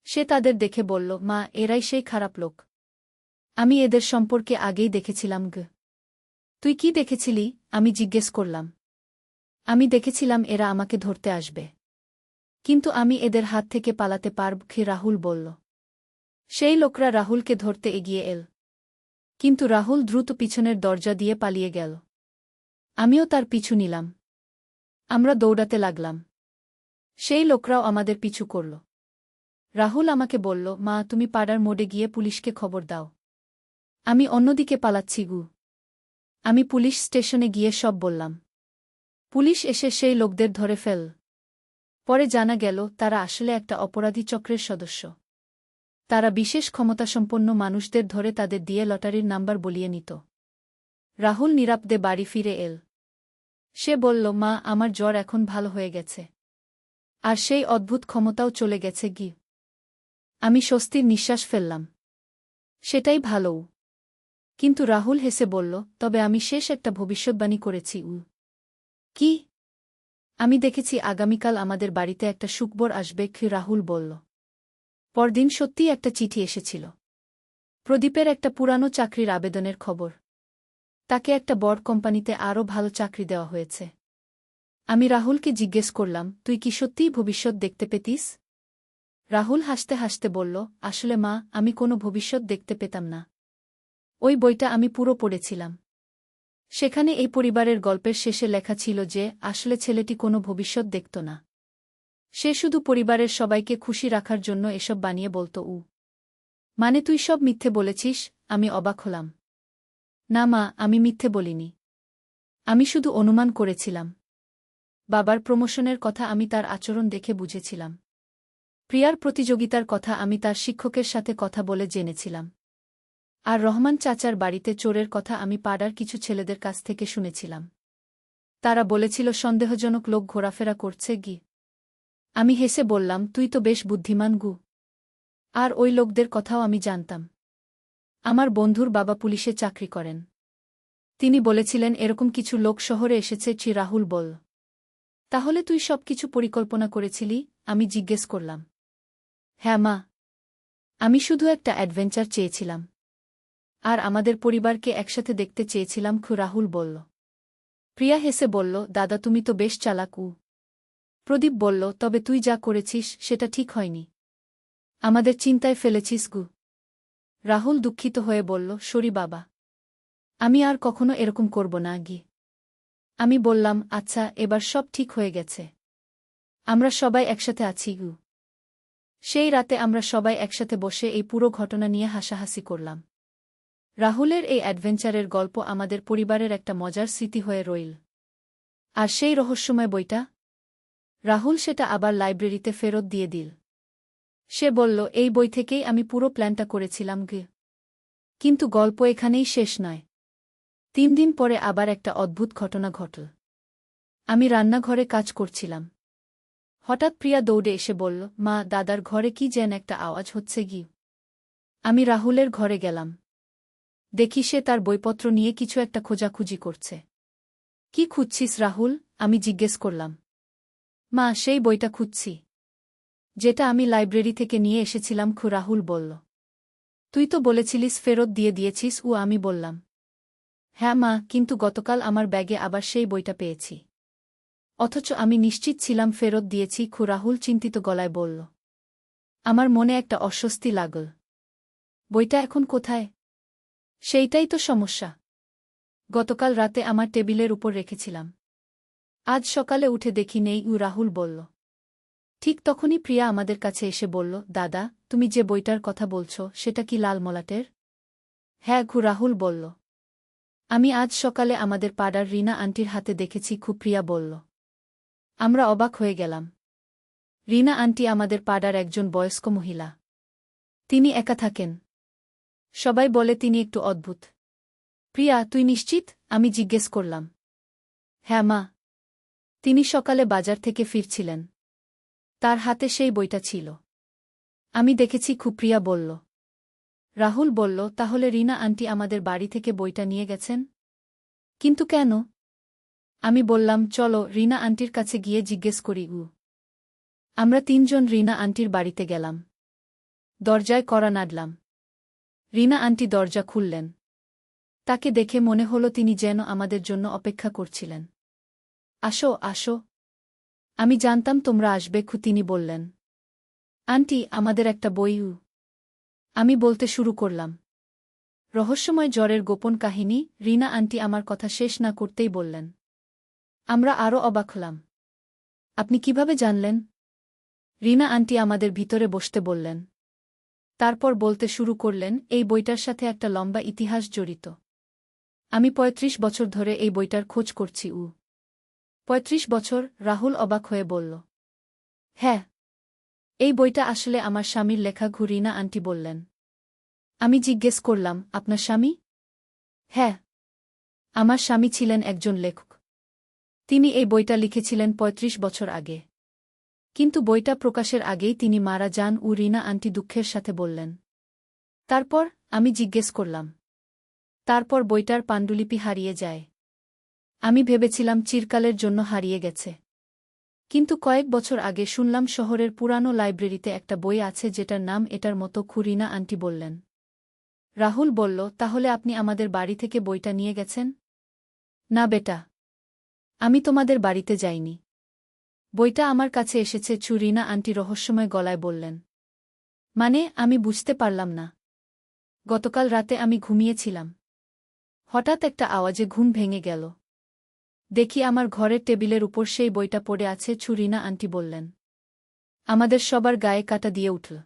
সে তাদের দেখে বলল, মা, এরাই সেই খারাপ লোক। আমি এদের সম্পর্কে আগেই দেখেছিলাম গ। তুই কি দেখেছিলি? আমি জিজ্ঞেস করলাম। আমি দেখেছিলাম এরা আমাকে ধরতে আসবে। কিন্তু আমি এদের হাত থেকে পালাতে পারব কি? রাহুল বলল। সেই লোকরা রাহুলকে ধরতে এগিয়ে এল। কিন্তু রাহুল দ্রুত পিছনের দরজা দিয়ে পালিয়ে গেল। আমিও তার পিছু নিলাম। আমরা দৌড়াতে লাগলাম। সেই লোকরাও আমাদের পিছু করল। রাহুল আমাকে বলল, মা, তুমি পাড়ার মোড়ে গিয়ে পুলিশকে খবর দাও। আমি অন্যদিকে পালাচ্ছি গু। আমি পুলিশ স্টেশনে গিয়ে সব বললাম। পুলিশ এসে সেই লোকদের ধরে ফেল। পরে জানা গেল তারা আসলে একটা অপরাধী চক্রের সদস্য। তারা বিশেষ ক্ষমতাসম্পন্ন মানুষদের ধরে তাদের দিয়ে লটারির নাম্বার বলিয়ে নিত। রাহুল নিরাপদে বাড়ি ফিরে এল। সে বলল, মা, আমার জ্বর এখন ভালো হয়ে গেছে। আর সেই অদ্ভুত ক্ষমতাও চলে গেছে গি। আমি স্বস্তির নিঃশ্বাস ফেললাম। সেটাই ভালোও। কিন্তু রাহুল হেসে বলল, তবে আমি শেষ একটা ভবিষ্যৎবাণী করেছি। কি? আমি দেখেছি আগামীকাল আমাদের বাড়িতে একটা সুখবর আসবে কি? রাহুল বলল। পরদিন সত্যিই একটা চিঠি এসেছিল। প্রদীপের একটা পুরানো চাকরির আবেদনের খবর। তাকে একটা বড় কোম্পানিতে আরও ভালো চাকরি দেওয়া হয়েছে। আমি রাহুলকে জিজ্ঞেস করলাম, তুই কি সত্যিই ভবিষ্যৎ দেখতে পেতিস? রাহুল হাসতে হাসতে বলল, আসলে মা, আমি কোনো ভবিষ্যৎ দেখতে পেতাম না। ওই বইটা আমি পুরো পড়েছিলাম। সেখানে এই পরিবারের গল্পের শেষে লেখা ছিল যে আসলে ছেলেটি কোনো ভবিষ্যৎ দেখত না। সে শুধু পরিবারের সবাইকে খুশি রাখার জন্য এসব বানিয়ে বলত। মানে তুই সব মিথ্যে বলেছিস? আমি অবাক হলাম। না মা, আমি মিথ্যে বলিনি। আমি শুধু অনুমান করেছিলাম। বাবার প্রমোশনের কথা আমি তার আচরণ দেখে বুঝেছিলাম। প্রিয়ার প্রতিযোগিতার কথা আমি তার শিক্ষকের সাথে কথা বলে জেনেছিলাম। আর রহমান চাচার বাড়িতে চোরের কথা আমি পাড়ার কিছু ছেলেদের কাছ থেকে শুনেছিলাম। তারা বলেছিল সন্দেহজনক লোক ঘোরাফেরা করছে গি। আমি হেসে বললাম, তুই তো বেশ বুদ্ধিমান গু। আর ওই লোকদের কথাও আমি জানতাম। আমার বন্ধুর বাবা পুলিশে চাকরি করেন। তিনি বলেছিলেন এরকম কিছু লোক শহরে এসেছে। রাহুল বল। তাহলে তুই সব কিছু পরিকল্পনা করেছিলি? আমি জিজ্ঞেস করলাম। হ্যাঁ মা। আমি শুধু একটা অ্যাডভেঞ্চার চেয়েছিলাম। আর আমাদের পরিবারকে একসাথে দেখতে চেয়েছিলাম। রাহুল বলল। প্রিয়া হেসে বলল, দাদা, তুমি তো বেশ চালাক। প্রদীপ বলল, তবে তুই যা করেছিস সেটা ঠিক হয়নি। আমাদের চিন্তায় ফেলেছিস গু। রাহুল দুঃখিত হয়ে বলল, সরি বাবা। আমি আর কখনো এরকম করব না গি। আমি বললাম, আচ্ছা, এবার সব ঠিক হয়ে গেছে। আমরা সবাই একসাথে আছি গু। সেই রাতে আমরা সবাই একসাথে বসে এই পুরো ঘটনা নিয়ে হাসাহাসি করলাম। রাহুলের এই অ্যাডভেঞ্চারের গল্প আমাদের পরিবারের একটা মজার স্মৃতি হয়ে রইল। আর সেই রহস্যময় বইটা? রাহুল সেটা আবার লাইব্রেরিতে ফেরত দিয়ে দিল। সে বলল, এই বই থেকেই আমি পুরো প্ল্যানটা করেছিলাম গে। কিন্তু গল্প এখানেই শেষ নয়। 3 দিন পরে আবার একটা অদ্ভুত ঘটনা ঘটল। আমি রান্নাঘরে কাজ করছিলাম। হঠাৎ প্রিয়া দৌড়ে এসে বলল, মা, দাদার ঘরে কি যেন একটা আওয়াজ হচ্ছে গি। আমি রাহুলের ঘরে গেলাম। দেখি সে তার বইপত্র নিয়ে কিছু একটা খোঁজাখুঁজি করছে। কি খুঁজছিস রাহুল? আমি জিজ্ঞেস করলাম। মা, সেই বইটা খুঁজছি, যেটা আমি লাইব্রেরি থেকে নিয়ে এসেছিলাম। রাহুল বলল। তুই তো বলেছিলিস ফেরত দিয়ে দিয়েছিস। আমি বললাম। হ্যাঁ মা, কিন্তু গতকাল আমার ব্যাগে আবার সেই বইটা পেয়েছি। অথচ আমি নিশ্চিত ছিলাম ফেরত দিয়েছি। রাহুল চিন্তিত গলায় বলল। আমার মনে একটা অস্বস্তি লাগল। বইটা এখন কোথায়? সেইটাই তো সমস্যা। গতকাল রাতে আমার টেবিলের উপর রেখেছিলাম। আজ সকালে উঠে দেখি নেই। রাহুল বলল। ঠিক তখনই প্রিয়া আমাদের কাছে এসে বলল, দাদা, তুমি যে বইটার কথা বলছ সেটা কি লাল মলাটের? হ্যাঁ, রাহুল বলল। আমি আজ সকালে আমাদের পাড়ার রিনা আন্টির হাতে দেখেছি। প্রিয়া বলল। আমরা অবাক হয়ে গেলাম। রিনা আন্টি আমাদের পাড়ার একজন বয়স্ক মহিলা। তিনি একা থাকেন। সবাই বলে তিনি একটু অদ্ভুত। প্রিয়া, তুই নিশ্চিত? আমি জিজ্ঞেস করলাম। হ্যাঁ মা। তিনি সকালে বাজার থেকে ফিরছিলেন। তার হাতে সেই বইটা ছিল। আমি দেখেছি। প্রিয়া বলল। রাহুল বলল, তাহলে রিনা আন্টি আমাদের বাড়ি থেকে বইটা নিয়ে গেছেন? কিন্তু কেন? আমি বললাম, চলো রিনা আন্টির কাছে গিয়ে জিজ্ঞেস করি। আমরা 3 জন রিনা আন্টির বাড়িতে গেলাম। দরজায় কড়া নাড়লাম। রিনা আন্টি দরজা খুললেন। তাকে দেখে মনে হলো তিনি যেন আমাদের জন্য অপেক্ষা করছিলেন। আসো, আসো। আমি জানতাম তোমরা আসবে, তিনি বললেন। আন্টি, আমাদের একটা বইও। আমি বলতে শুরু করলাম। রহস্যময় জ্বরের গোপন কাহিনী। রিনা আন্টি আমার কথা শেষ না করতেই বললেন। আমরা আরও অবাক হলাম। আপনি কিভাবে জানলেন? রিনা আন্টি আমাদের ভিতরে বসতে বললেন। তারপর বলতে শুরু করলেন, এই বইটার সাথে একটা লম্বা ইতিহাস জড়িত। আমি ৩৫ বছর ধরে এই বইটার খোঁজ করছি। ৩৫ বছর? রাহুল অবাক হয়ে বলল। হ্যাঁ। এই বইটা আসলে আমার স্বামীর লেখা। রিনা আন্টি বললেন। আমি জিজ্ঞেস করলাম, আপনার স্বামী? হ্যাঁ। আমার স্বামী ছিলেন একজন লেখক। তিনি এই বইটা লিখেছিলেন ৩৫ বছর আগে। কিন্তু বইটা প্রকাশের আগেই তিনি মারা যান। রিনা আন্টি দুঃখের সাথে বললেন। তারপর? আমি জিজ্ঞেস করলাম। তারপর বইটার পাণ্ডুলিপি হারিয়ে যায়। আমি ভেবেছিলাম চিরকালের জন্য হারিয়ে গেছে। কিন্তু কয়েক বছর আগে শুনলাম শহরের পুরানো লাইব্রেরিতে একটা বই আছে যেটার নাম এটার মতো। রিনা আন্টি বললেন। রাহুল বলল, তাহলে আপনি আমাদের বাড়ি থেকে বইটা নিয়ে গেছেন? না বেটা। আমি তোমাদের বাড়িতে যাইনি। বইটা আমার কাছে এসেছে। রিনা আন্টি রহস্যময় গলায় বললেন। মানে? আমি বুঝতে পারলাম না। গতকাল রাতে আমি ঘুমিয়েছিলাম। হঠাৎ একটা আওয়াজে ঘুম ভেঙে গেল। দেখি আমার ঘরের টেবিলের উপর সেই বইটা পড়ে আছে। রিনা আন্টি বললেন। আমাদের সবার গায়ে কাঁটা দিয়ে উঠল।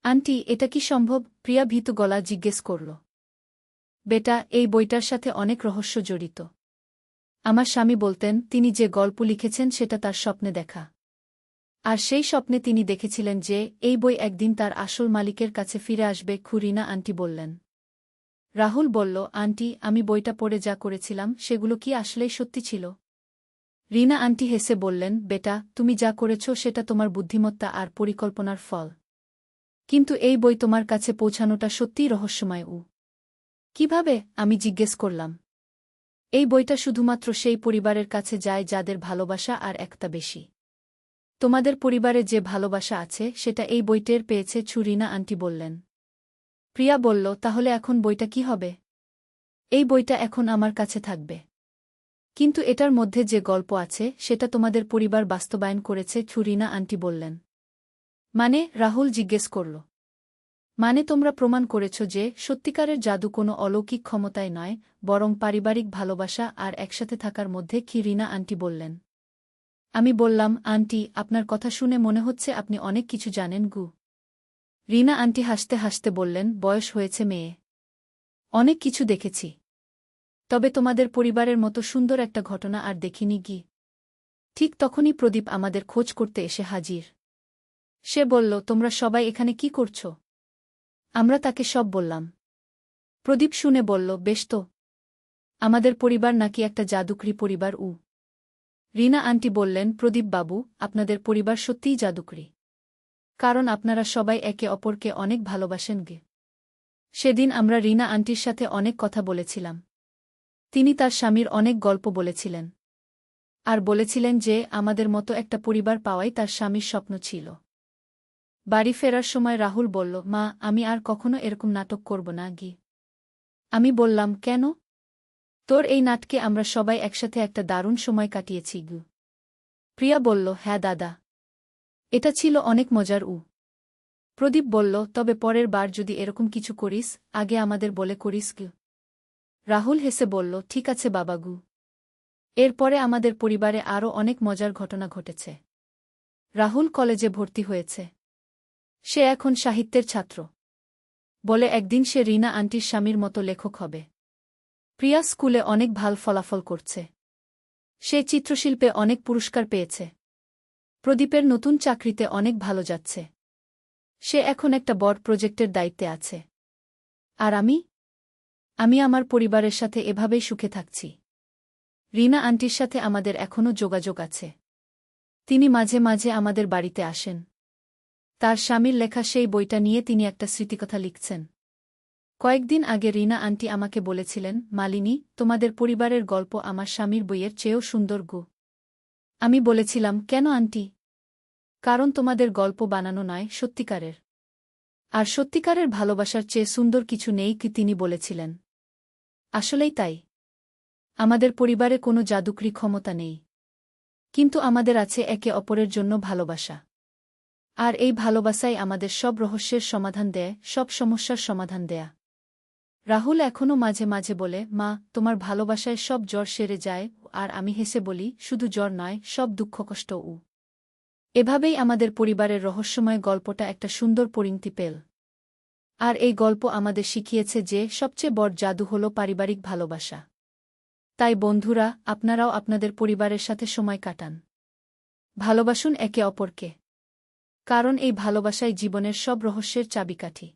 আন্টি, এটা কি সম্ভব? প্রিয়া ভীত গলা জিজ্ঞেস করল। বেটা, এই বইটার সাথে অনেক রহস্য জড়িত। আমার স্বামী বলতেন, তিনি যে গল্প লিখেছেন সেটা তার স্বপ্নে দেখা। আর সেই স্বপ্নে তিনি দেখেছিলেন যে এই বই একদিন তার আসল মালিকের কাছে ফিরে আসবে। রিনা আন্টি বললেন। রাহুল বলল, আন্টি, আমি বইটা পড়ে যা করেছিলাম সেগুলো কি আসলেই সত্যি ছিল? রিনা আন্টি হেসে বললেন, বেটা, তুমি যা করেছ সেটা তোমার বুদ্ধিমত্তা আর পরিকল্পনার ফল। কিন্তু এই বই তোমার কাছে পৌঁছানোটা সত্যিই রহস্যময়। কিভাবে? আমি জিজ্ঞেস করলাম। এই বইটা শুধুমাত্র সেই পরিবারের কাছে যায় যাদের ভালোবাসা আর একটা বেশি। তোমাদের পরিবারে যে ভালোবাসা আছে সেটা এই বইটের পেয়েছে। রিনা আন্টি বললেন। প্রিয়া বলল, তাহলে এখন বইটা কি হবে? এই বইটা এখন আমার কাছে থাকবে। কিন্তু এটার মধ্যে যে গল্প আছে সেটা তোমাদের পরিবার বাস্তবায়ন করেছে। রিনা আন্টি বললেন। মানে? রাহুল জিজ্ঞেস করল। মানে তোমরা প্রমাণ করেছ যে সত্যিকারের জাদু কোনো অলৌকিক ক্ষমতায় নয়, বরং পারিবারিক ভালোবাসা আর একসাথে থাকার মধ্যে। রিনা আন্টি বললেন। আমি বললাম, আন্টি, আপনার কথা শুনে মনে হচ্ছে আপনি অনেক কিছু জানেন। রিনা আন্টি হাসতে হাসতে বললেন, বয়স হয়েছে মেয়ে। অনেক কিছু দেখেছি। তবে তোমাদের পরিবারের মতো সুন্দর একটা ঘটনা আর দেখিনি। ঠিক তখনই প্রদীপ আমাদের খোঁজ করতে এসে হাজির। সে বলল, তোমরা সবাই এখানে কি করছ? আমরা তাকে সব বললাম। প্রদীপ শুনে বলল, বেশ তো। আমাদের পরিবার নাকি একটা জাদুকরি পরিবার। রিনা আন্টি বললেন, প্রদীপ বাবু, আপনাদের পরিবার সত্যিই জাদুকরি। কারণ আপনারা সবাই একে অপরকে অনেক ভালোবাসেন। সেদিন আমরা রিনা আন্টির সাথে অনেক কথা বলেছিলাম। তিনি তার স্বামীর অনেক গল্প বলেছিলেন। আর বলেছিলেন যে আমাদের মতো একটা পরিবার পাওয়াই তার স্বামীর স্বপ্ন ছিল। বাড়ি ফেরার সময় রাহুল বলল, মা, আমি আর কখনো এরকম নাটক করব না। আমি বললাম, কেন? তোর এই নাটকে আমরা সবাই একসাথে একটা দারুণ সময় কাটিয়েছি। প্রিয়া বলল, হ্যাঁ দাদা। এটা ছিল অনেক মজার। প্রদীপ বলল, তবে পরের বার যদি এরকম কিছু করিস, আগে আমাদের বলে করিস। রাহুল হেসে বলল, ঠিক আছে বাবাগু। এরপরে আমাদের পরিবারে আরও অনেক মজার ঘটনা ঘটেছে। রাহুল কলেজে ভর্তি হয়েছে। সে এখন সাহিত্যের ছাত্র। বলে একদিন সে রিনা আন্টির স্বামীর মতো লেখক হবে। প্রিয়া স্কুলে অনেক ভাল ফলাফল করছে। সে চিত্রশিল্পে অনেক পুরস্কার পেয়েছে। প্রদীপের নতুন চাকরিতে অনেক ভালো যাচ্ছে। সে এখন একটা বড় প্রজেক্টের দায়িত্বে আছে। আর আমি আমার পরিবারের সাথে এভাবেই সুখে থাকছি। রিনা আন্টির সাথে আমাদের এখনও যোগাযোগ আছে। তিনি মাঝে মাঝে আমাদের বাড়িতে আসেন। তার স্বামীর লেখা সেই বইটা নিয়ে তিনি একটা স্মৃতিকথা লিখছেন। কয়েকদিন আগে রিনা আন্টি আমাকে বলেছিলেন, মালিনী, তোমাদের পরিবারের গল্প আমার স্বামীর বইয়ের চেয়েও সুন্দর। আমি বলেছিলাম, কেন আন্টি? কারণ তোমাদের গল্প বানানো নয়, সত্যিকারের। আর সত্যিকারের ভালোবাসার চেয়ে সুন্দর কিছু নেই কি তিনি বলেছিলেন। আসলেই তাই। আমাদের পরিবারে কোনো জাদুকরি ক্ষমতা নেই। কিন্তু আমাদের আছে একে অপরের জন্য ভালোবাসা। আর এই ভালোবাসাই আমাদের সব রহস্যের সমাধান দেয়, সব সমস্যার সমাধান দেয়া। রাহুল এখনও মাঝে মাঝে বলে, মা, তোমার ভালোবাসায় সব জ্বর সেরে যায়। আর আমি হেসে বলি, শুধু জ্বর নয়, সব দুঃখকষ্টও। এভাবেই আমাদের পরিবারের রহস্যময় গল্পটা একটা সুন্দর পরিণতি পেল। আর এই গল্প আমাদের শিখিয়েছে যে সবচেয়ে বড় জাদু হল পারিবারিক ভালোবাসা। তাই বন্ধুরা, আপনারাও আপনাদের পরিবারের সাথে সময় কাটান। ভালোবাসুন একে অপরকে। কারণ এই ভালোবাসাই জীবনের সব রহস্যের চাবিকাঠি।